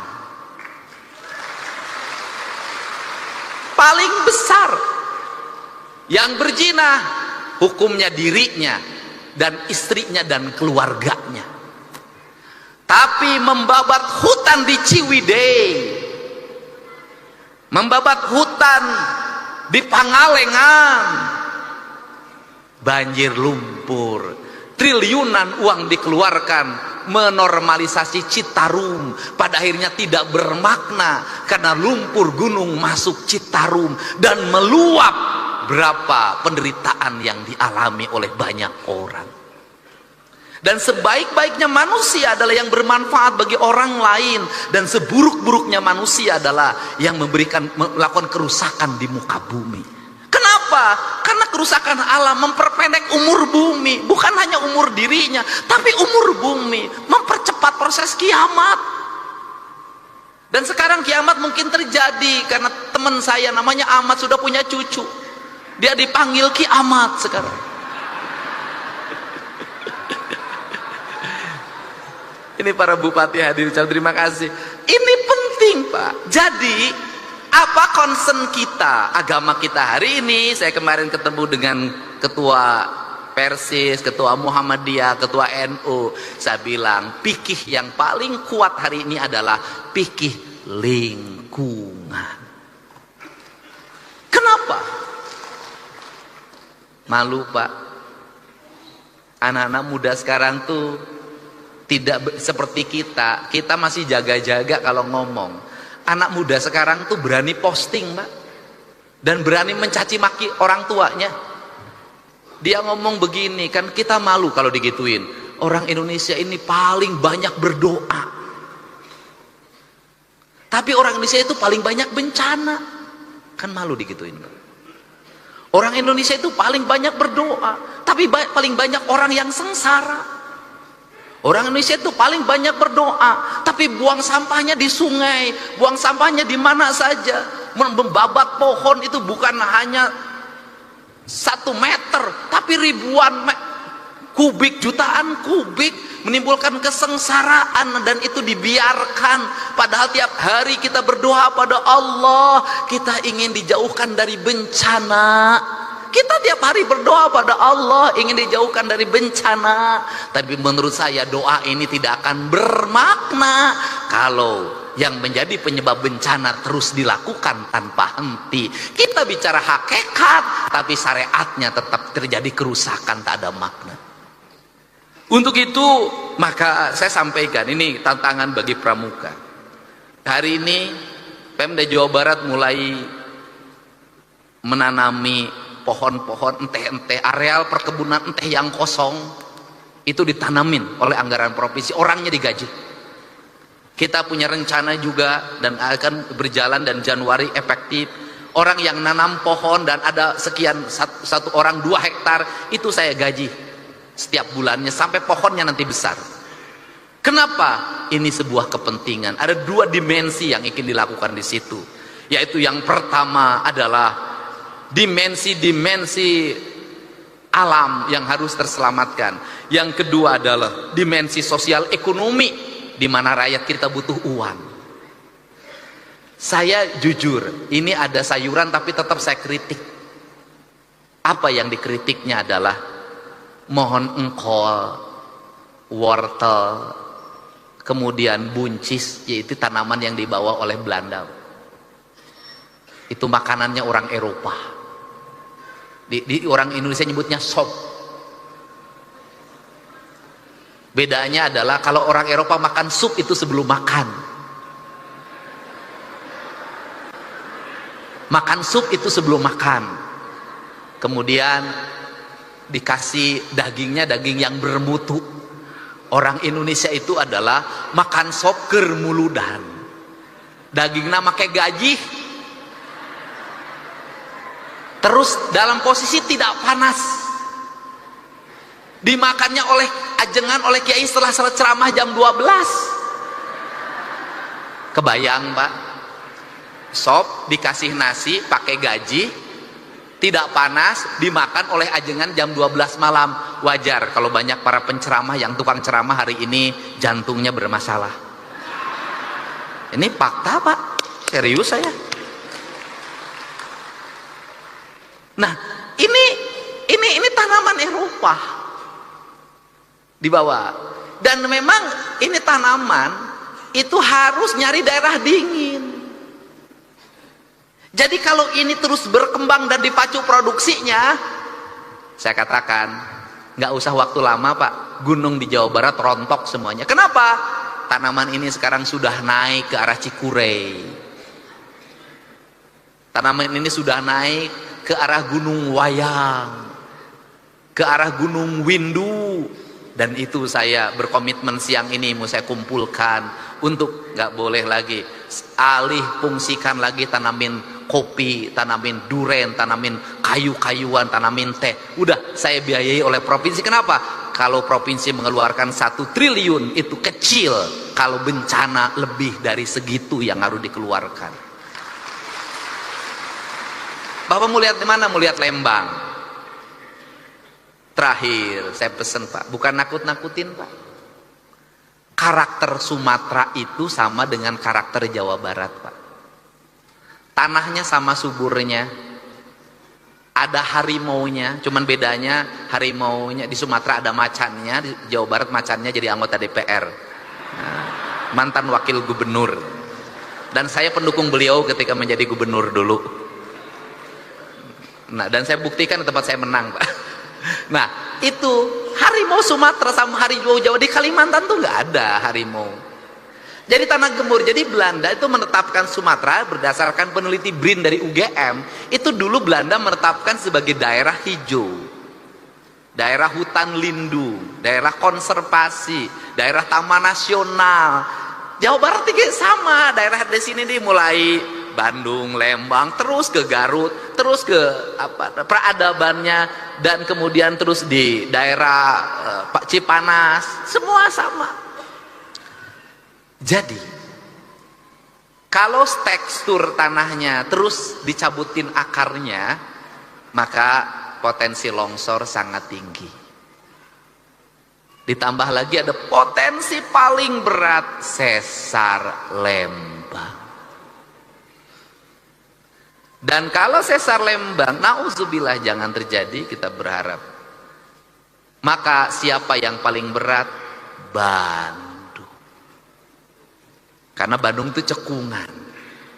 Paling besar. Yang berzina hukumnya dirinya dan istrinya dan keluarganya. Tapi membabat hutan di Ciwidey, membabat hutan di Pangalengan, banjir lumpur, triliunan uang dikeluarkan menormalisasi Citarum, pada akhirnya tidak bermakna karena lumpur gunung masuk Citarum dan meluap. Berapa penderitaan yang dialami oleh banyak orang. Dan sebaik-baiknya manusia adalah yang bermanfaat bagi orang lain, dan seburuk-buruknya manusia adalah yang melakukan kerusakan di muka bumi. Kenapa? Karena kerusakan alam memperpendek umur bumi, bukan hanya umur dirinya, tapi umur bumi, mempercepat proses kiamat. Dan sekarang kiamat mungkin terjadi karena teman saya namanya Ahmad sudah punya cucu. Dia dipanggil kiamat sekarang. Ini para bupati hadir, terima kasih. Ini penting, Pak. Jadi apa concern kita, agama kita hari ini? Saya kemarin ketemu dengan ketua Persis, ketua Muhammadiyah, ketua NU. Saya bilang fikih yang paling kuat hari ini adalah fikih lingkungan. Kenapa? Malu, Pak. Anak-anak muda sekarang tuh tidak seperti kita. Kita masih jaga-jaga kalau ngomong. Anak muda sekarang tuh berani posting, Mbak, dan berani mencaci maki orang tuanya. Dia ngomong begini, kan kita malu kalau digituin. orang Indonesia ini paling banyak berdoa. Tapi orang Indonesia itu paling banyak bencana. Kan malu digituin. Orang Indonesia itu paling banyak berdoa, tapi paling banyak orang yang sengsara. Orang Indonesia itu paling banyak berdoa, tapi buang sampahnya di sungai, buang sampahnya di mana saja. Membabat pohon itu bukan hanya 1 meter, tapi ribuan kubik, jutaan kubik, menimbulkan kesengsaraan, dan itu dibiarkan. Padahal tiap hari kita berdoa pada Allah, kita ingin dijauhkan dari bencana. Kita tiap hari berdoa pada Allah ingin dijauhkan dari bencana. Tapi menurut saya doa ini tidak akan bermakna kalau yang menjadi penyebab bencana terus dilakukan tanpa henti. Kita bicara hakikat, tapi syariatnya tetap terjadi kerusakan, tak ada makna. Untuk itu maka saya sampaikan, ini tantangan bagi pramuka. Hari ini Pemda Jawa Barat mulai menanami pohon-pohon enteh-enteh, areal perkebunan enteh yang kosong itu ditanamin oleh anggaran provinsi, orangnya digaji. Kita punya rencana juga dan akan berjalan, dan Januari efektif. Orang yang nanam pohon dan ada sekian, satu orang 2 hektar, itu saya gaji setiap bulannya sampai pohonnya nanti besar. Kenapa? Ini sebuah kepentingan. Ada 2 dimensi yang ingin dilakukan di situ, yaitu yang pertama adalah dimensi alam yang harus terselamatkan. Yang kedua adalah dimensi sosial ekonomi, di mana rakyat kita butuh uang. Saya jujur, ini ada sayuran tapi tetap saya kritik. Apa yang dikritiknya adalah mohon engkol, wortel, kemudian buncis, yaitu tanaman yang dibawa oleh Belanda. Itu makanannya orang Eropa. Di orang Indonesia nyebutnya sop. Bedanya adalah kalau orang Eropa makan sup itu sebelum makan. Makan sup itu sebelum makan. Kemudian dikasih dagingnya, daging yang bermutu. Orang Indonesia itu adalah makan sop keur muludan. Dagingnya make gaji. Terus dalam posisi tidak panas, dimakannya oleh ajengan oleh kiai setelah ceramah jam 12. Kebayang Pak, sop dikasih nasi pakai gaji, tidak panas, dimakan oleh ajengan jam 12 malam. Wajar kalau banyak para penceramah yang tukang ceramah hari ini jantungnya bermasalah. Ini fakta Pak, serius saya. Nah, ini tanaman Eropa dibawa, dan memang ini tanaman itu harus nyari daerah dingin. Jadi kalau ini terus berkembang dan dipacu produksinya, saya katakan nggak usah waktu lama Pak, gunung di Jawa Barat rontok semuanya. Kenapa? Tanaman ini sekarang sudah naik ke arah Cikurey. Tanaman ini sudah naik ke arah Gunung Wayang, ke arah Gunung Windu, dan itu saya berkomitmen siang ini mau saya kumpulkan untuk nggak boleh lagi alih fungsikan lagi tanamin kopi, tanamin duren, tanamin kayu-kayuan, tanamin teh. Udah saya biayai oleh provinsi. Kenapa? Kalau provinsi mengeluarkan 1 triliun itu kecil, kalau bencana lebih dari segitu yang harus dikeluarkan. Bapak mau lihat di mana? Mau lihat Lembang. Terakhir saya pesan Pak, bukan nakut-nakutin Pak. Karakter Sumatera itu sama dengan karakter Jawa Barat Pak. Tanahnya sama suburnya, ada harimaunya, cuman bedanya harimaunya di Sumatera ada macannya, di Jawa Barat macannya jadi anggota DPR. Nah, mantan wakil gubernur. Dan saya pendukung beliau ketika menjadi gubernur dulu. Nah, dan saya buktikan di tempat saya menang Pak. Nah, itu harimau Sumatera sama harimau Jawa di Kalimantan tuh nggak ada harimau. Jadi tanah gembur. Jadi Belanda itu menetapkan Sumatera berdasarkan peneliti BRIN dari UGM. Itu dulu Belanda menetapkan sebagai daerah hijau. daerah hutan lindung, daerah konservasi, daerah taman nasional. Jawa Barat juga sama, daerah di sini nih mulai Bandung, Lembang, terus ke Garut, terus ke peradabannya, dan kemudian terus di daerah Cipanas, semua sama. Jadi kalau tekstur tanahnya terus dicabutin akarnya, maka potensi longsor sangat tinggi. Ditambah lagi ada potensi paling berat, sesar Lembang. Dan kalau sesar Lembang, nauzubillah jangan terjadi, kita berharap, maka siapa yang paling berat? Bandung. Karena Bandung itu cekungan.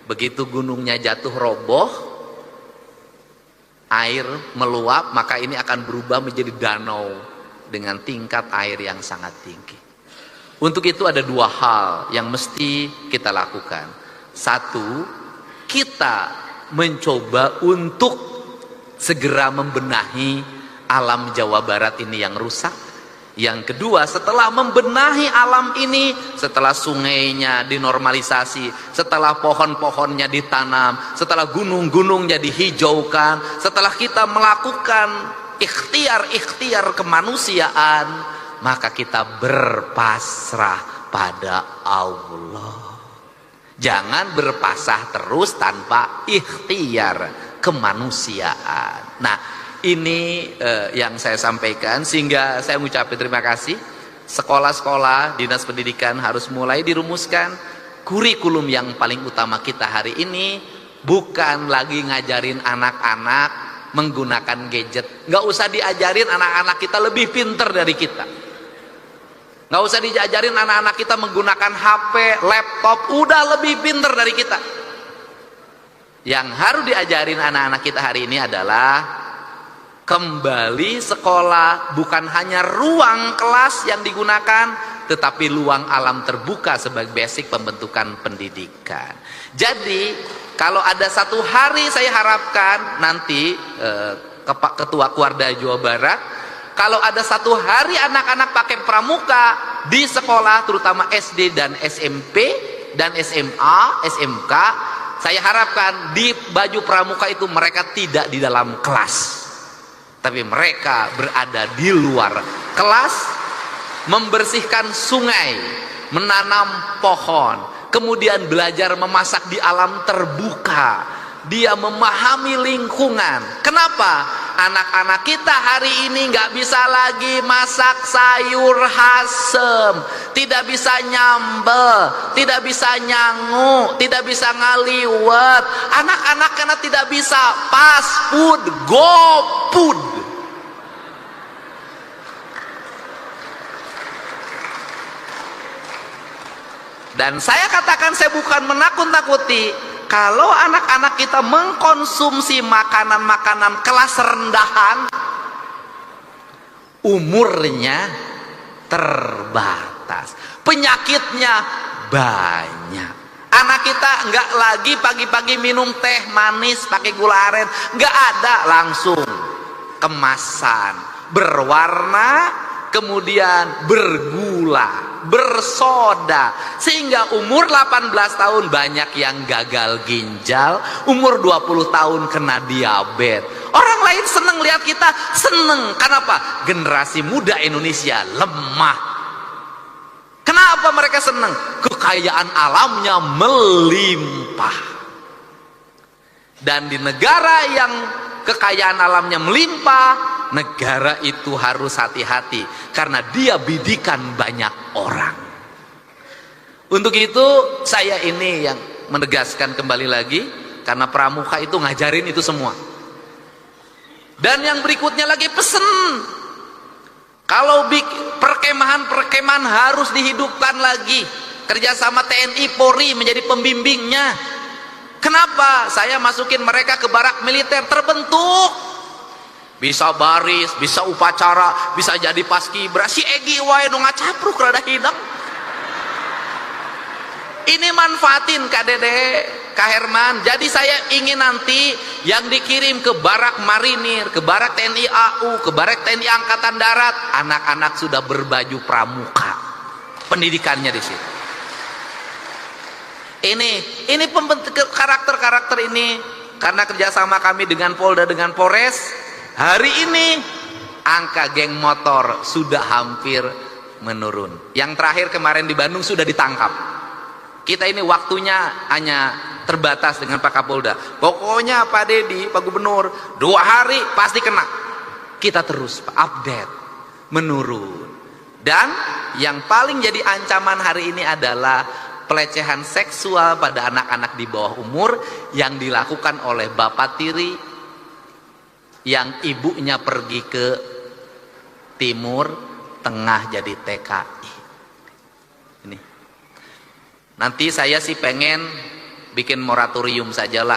Begitu gunungnya jatuh roboh, air meluap, maka ini akan berubah menjadi danau dengan tingkat air yang sangat tinggi. Untuk itu ada dua hal yang mesti kita lakukan. Satu, kita mencoba untuk segera membenahi alam Jawa Barat ini yang rusak. Yang kedua, setelah membenahi alam ini, setelah sungainya dinormalisasi, setelah pohon-pohonnya ditanam, setelah gunung-gunungnya dihijaukan, setelah kita melakukan ikhtiar-ikhtiar kemanusiaan, maka kita berpasrah pada Allah. Jangan berpasrah terus tanpa ikhtiar kemanusiaan. Nah, ini yang saya sampaikan, sehingga saya mengucapkan terima kasih. Sekolah-sekolah, dinas pendidikan harus mulai dirumuskan kurikulum yang paling utama kita hari ini bukan lagi ngajarin anak-anak menggunakan gadget. Nggak usah diajarin anak-anak kita lebih pinter dari kita. Nggak usah diajarin anak-anak kita menggunakan HP, laptop, udah lebih pinter dari kita. Yang harus diajarin anak-anak kita hari ini adalah kembali sekolah bukan hanya ruang kelas yang digunakan, tetapi luang alam terbuka sebagai basic pembentukan pendidikan. Jadi kalau ada satu hari saya harapkan nanti Ketua Kuarda Jawa Barat, kalau ada satu hari anak-anak pakai pramuka di sekolah, terutama SD dan SMP dan SMA, SMK, saya harapkan di baju pramuka itu mereka tidak di dalam kelas, tapi mereka berada di luar kelas, membersihkan sungai, menanam pohon, kemudian belajar memasak di alam terbuka. Dia memahami lingkungan. Kenapa? Anak-anak kita hari ini nggak bisa lagi masak sayur asem, tidak bisa nyambel, tidak bisa nyangu, tidak bisa ngaliwet. Anak-anak karena tidak bisa fast food, go food. Dan saya katakan, saya bukan menakut-nakuti. Kalau anak-anak kita mengkonsumsi makanan-makanan kelas rendahan, umurnya terbatas, penyakitnya banyak. Anak kita nggak lagi pagi-pagi minum teh manis pakai gula aren, nggak ada, langsung kemasan berwarna, kemudian bergula, bersoda, sehingga umur 18 tahun banyak yang gagal ginjal, umur 20 tahun kena diabetes. Orang lain seneng lihat kita, seneng. Kenapa? Generasi muda Indonesia lemah. Kenapa mereka seneng? Kekayaan alamnya melimpah. Dan di negara yang kekayaan alamnya melimpah, negara itu harus hati-hati karena dia bidikan banyak orang. Untuk itu saya ini yang menegaskan kembali lagi, karena pramuka itu ngajarin itu semua. Dan yang berikutnya lagi pesen, kalau perkemahan-perkemahan harus dihidupkan lagi, kerjasama TNI Polri menjadi pembimbingnya. Kenapa? Saya masukin mereka ke barak militer terbentuk, bisa baris, bisa upacara, bisa jadi paskibra. Si Egi wae nu ngacapruk rada hidang. Ini manfaatin KDD Kak Herman, jadi saya ingin nanti yang dikirim ke barak marinir, ke barak TNI AU, ke barak TNI Angkatan Darat, anak-anak sudah berbaju pramuka, pendidikannya di situ. Ini karakter-karakter ini, karena kerjasama kami dengan Polda, dengan Polres, hari ini angka geng motor sudah hampir menurun. Yang terakhir kemarin di Bandung sudah ditangkap. Kita ini waktunya hanya terbatas dengan Pak Kapolda. Pokoknya Pak Dedi, Pak Gubernur, 2 hari pasti kena. Kita terus update, menurun. Dan yang paling jadi ancaman hari ini adalah pelecehan seksual pada anak-anak di bawah umur yang dilakukan oleh bapak tiri yang ibunya pergi ke timur tengah jadi TKI. Ini. Nanti saya sih pengen bikin moratorium sajalah.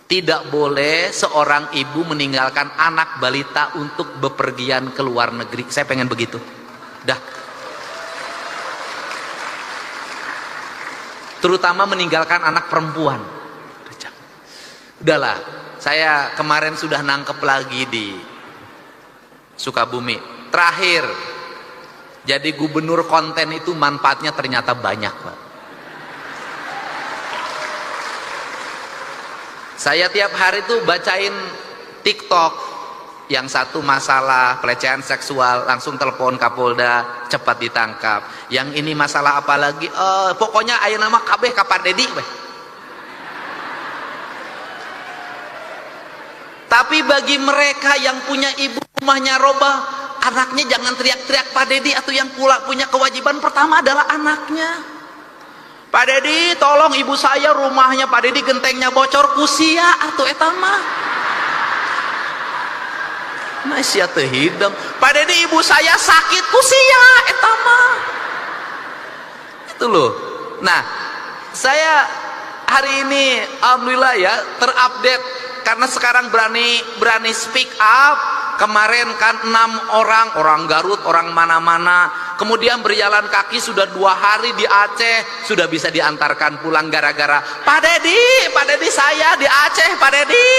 Tidak boleh seorang ibu meninggalkan anak balita untuk bepergian ke luar negeri. Saya pengen begitu. Dah. Terutama meninggalkan anak perempuan. Udahlah, saya kemarin sudah nangkep lagi di Sukabumi. Terakhir, jadi gubernur konten itu manfaatnya ternyata banyak, Pak. Saya tiap hari tuh bacain TikTok, yang satu masalah pelecehan seksual langsung telepon Kapolda, cepat ditangkap. Yang ini masalah apa lagi? Pokoknya aya nama kabeh ka Pak Dedi weh. Tapi bagi mereka yang punya ibu rumahnya robah, anaknya jangan teriak-teriak Pak Dedi, atau yang pula punya kewajiban pertama adalah anaknya. Pak Dedi, tolong ibu saya rumahnya Pak Dedi gentengnya bocor, kusia atau etama. Nah sia teu hidang. Pak Dedi, ibu saya sakit, kusia etama. Itu loh. Nah, saya hari ini alhamdulillah ya terupdate, karena sekarang berani speak up. Kemarin kan 6 orang Garut, orang mana-mana, kemudian berjalan kaki sudah 2 hari di Aceh, sudah bisa diantarkan pulang gara-gara Pak Dedi saya di Aceh, Pak Dedi.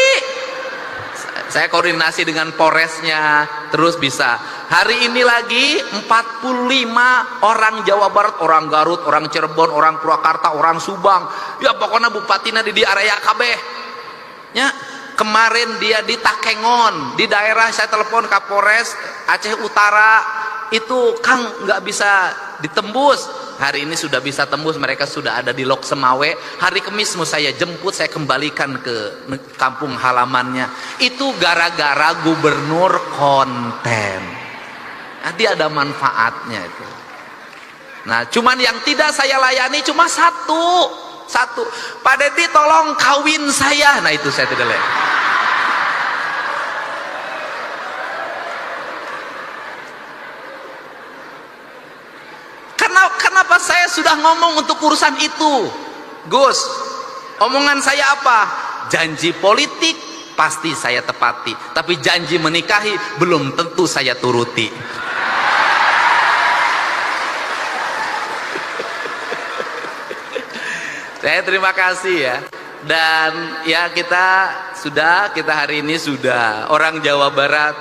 Saya koordinasi dengan Polresnya, terus bisa. Hari ini lagi 45 orang Jawa Barat, orang Garut, orang Cirebon, orang Purwakarta, orang Subang, ya pokoknya bupatina di area kabeh ya. Kemarin dia di Takengon, di daerah, saya telepon Kapolres Aceh Utara, itu Kang nggak bisa ditembus. Hari ini sudah bisa tembus, mereka sudah ada di Lok Semawe. Hari Kamis mau saya jemput, saya kembalikan ke kampung halamannya. Itu gara-gara gubernur konten. Nanti ada manfaatnya itu. Nah, cuman yang tidak saya layani cuma satu. Pak Dedi tolong kawin saya. Nah itu saya tidak lihat. Kenapa saya sudah ngomong untuk urusan itu, Gus? Omongan saya apa? Janji politik pasti saya tepati, tapi janji menikahi belum tentu saya turuti. Saya terima kasih ya. Dan ya kita hari ini sudah orang Jawa Barat,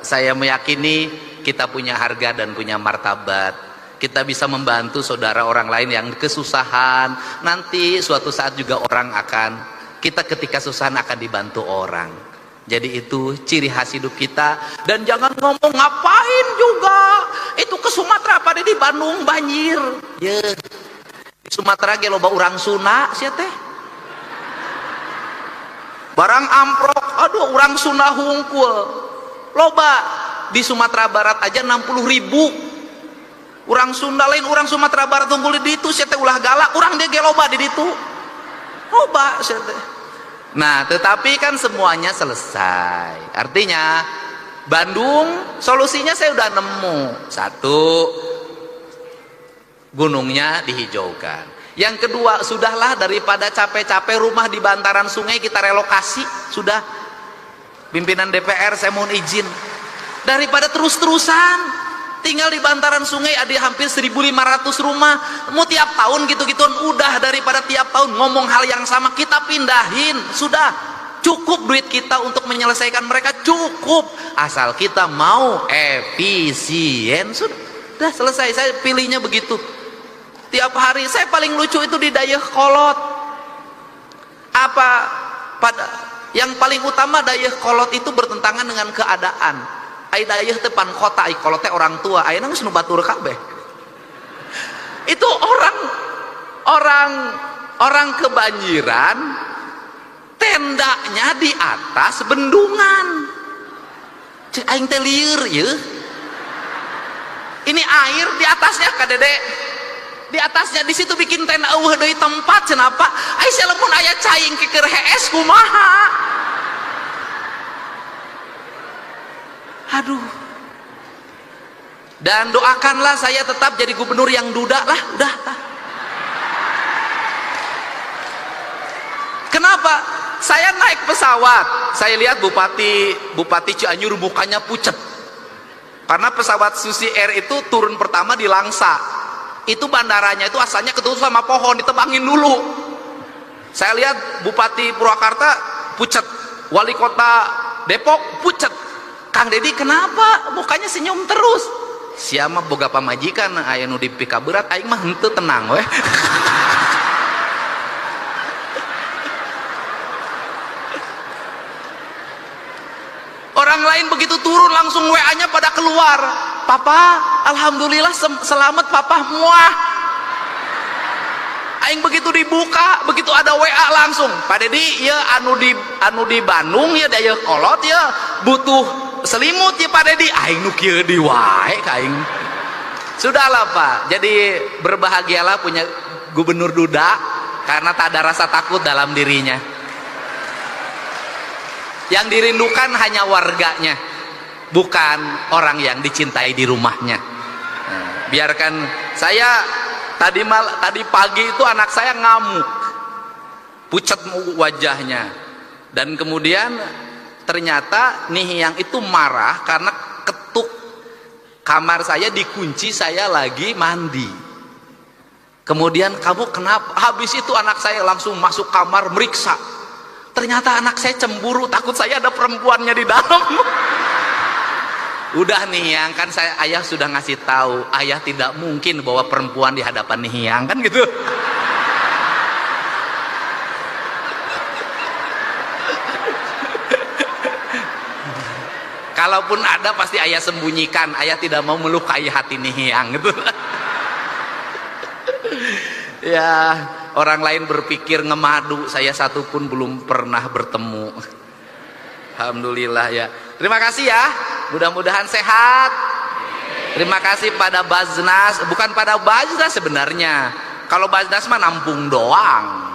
saya meyakini kita punya harga dan punya martabat. Kita bisa membantu saudara orang lain yang kesusahan. Nanti suatu saat juga kita ketika kesusahan akan dibantu orang. Jadi itu ciri khas hidup kita. Dan jangan ngomong ngapain juga, itu ke Sumatera pada di Bandung banjir. Ya. Sumatera ge loba urang Sunda sia teh. Barang amprok, aduh urang Sunda hungkul. Loba di Sumatera Barat aja 60.000. Urang Sunda lain, urang Sumatera Barat hungkul di ditu sia teh ulah galak, urang dia ge loba di ditu. Loba sia teh. Nah, tetapi kan semuanya selesai. Artinya Bandung solusinya saya udah nemu. 1, gunungnya dihijaukan. Yang kedua, sudahlah daripada capek-capek rumah di bantaran sungai kita relokasi. Sudah, pimpinan DPR saya mohon izin, daripada terus-terusan tinggal di bantaran sungai ada hampir 1.500 rumah. Mau tiap tahun gitu-gituan, udah daripada tiap tahun ngomong hal yang sama, kita pindahin. Sudah cukup duit kita untuk menyelesaikan mereka, cukup asal kita mau efisien. Sudah selesai. Saya pilihnya begitu. Tiap hari saya paling lucu itu di Dayakolot. Apa pada yang paling utama Dayakolot itu bertentangan dengan keadaan. Ai dayeuh teh pan kota, ai kolot teh orang tua, ayeuna geus nu batur kabeh. Itu orang kebanjiran, tendanya di atas bendungan. Cek aing teh lieur yeuh. Ini air di atasnya ka Dede. Di atasnya di situ bikin tenda eueuh deui tempat cenapa? Ai salamun aya caing keur hees kumaha? Aduh. Dan doakanlah saya tetap jadi gubernur yang duda lah, udah. Kenapa? Saya naik pesawat, saya lihat Bupati Cianjur mukanya pucet. Karena pesawat Susi Air itu turun pertama di Langsa. Itu bandaranya itu asalnya ketutup sama pohon, ditebangin dulu. Saya lihat Bupati Purwakarta pucet, Wali Kota Depok pucet. Kang Dedi kenapa mukanya senyum terus? Siapa boga pamajikan aya nu dipika berat, aing mah henteu tenang weh. Orang lain begitu turun langsung WA-nya pada keluar. Papa, alhamdulillah selamat papa, muah. Aing begitu dibuka, begitu ada WA langsung. Pak Dedi, ya anu di Bandung ya Dayakolot ya butuh selimut ya Pak Dedi. Aing nu kieu di wae ka aing. Sudahlah Pak. Jadi berbahagialah punya gubernur duda karena tak ada rasa takut dalam dirinya. Yang dirindukan hanya warganya, bukan orang yang dicintai di rumahnya. Biarkan saya tadi pagi itu anak saya ngamuk, pucat wajahnya, dan kemudian ternyata Nihiang itu marah karena ketuk kamar saya dikunci, saya lagi mandi. Kemudian, kamu kenapa? Habis itu anak saya langsung masuk kamar meriksa. Ternyata anak saya cemburu, takut saya ada perempuannya di dalam. Udah Nihiang, kan ayah sudah ngasih tahu, ayah tidak mungkin bawa perempuan di hadapan Nihiang, kan gitu. Kalaupun ada pasti ayah sembunyikan, ayah tidak mau melukai hati Nihiang gitu. Ya, orang lain berpikir ngemadu, saya satu pun belum pernah bertemu. Alhamdulillah ya. Terima kasih ya, mudah-mudahan sehat. Terima kasih pada Baznas, bukan pada Baznas sebenarnya. Kalau Baznas mah nampung doang.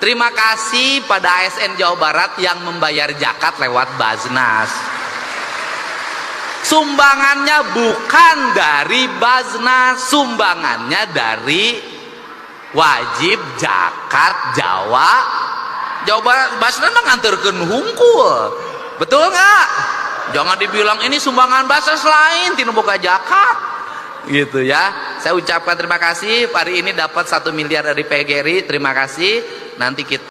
Terima kasih pada ASN Jawa Barat yang membayar zakat lewat Baznas. Sumbangannya bukan dari Baznas, sumbangannya dari wajib zakat Jawa Barat. Baznas mah nganterkeun hungkul. Betul nggak? Jangan dibilang ini sumbangan Baznas lain tinu boga zakat. Gitu ya. Saya ucapkan terima kasih. Hari ini dapat 1 miliar dari PGRI. Terima kasih. Nanti kita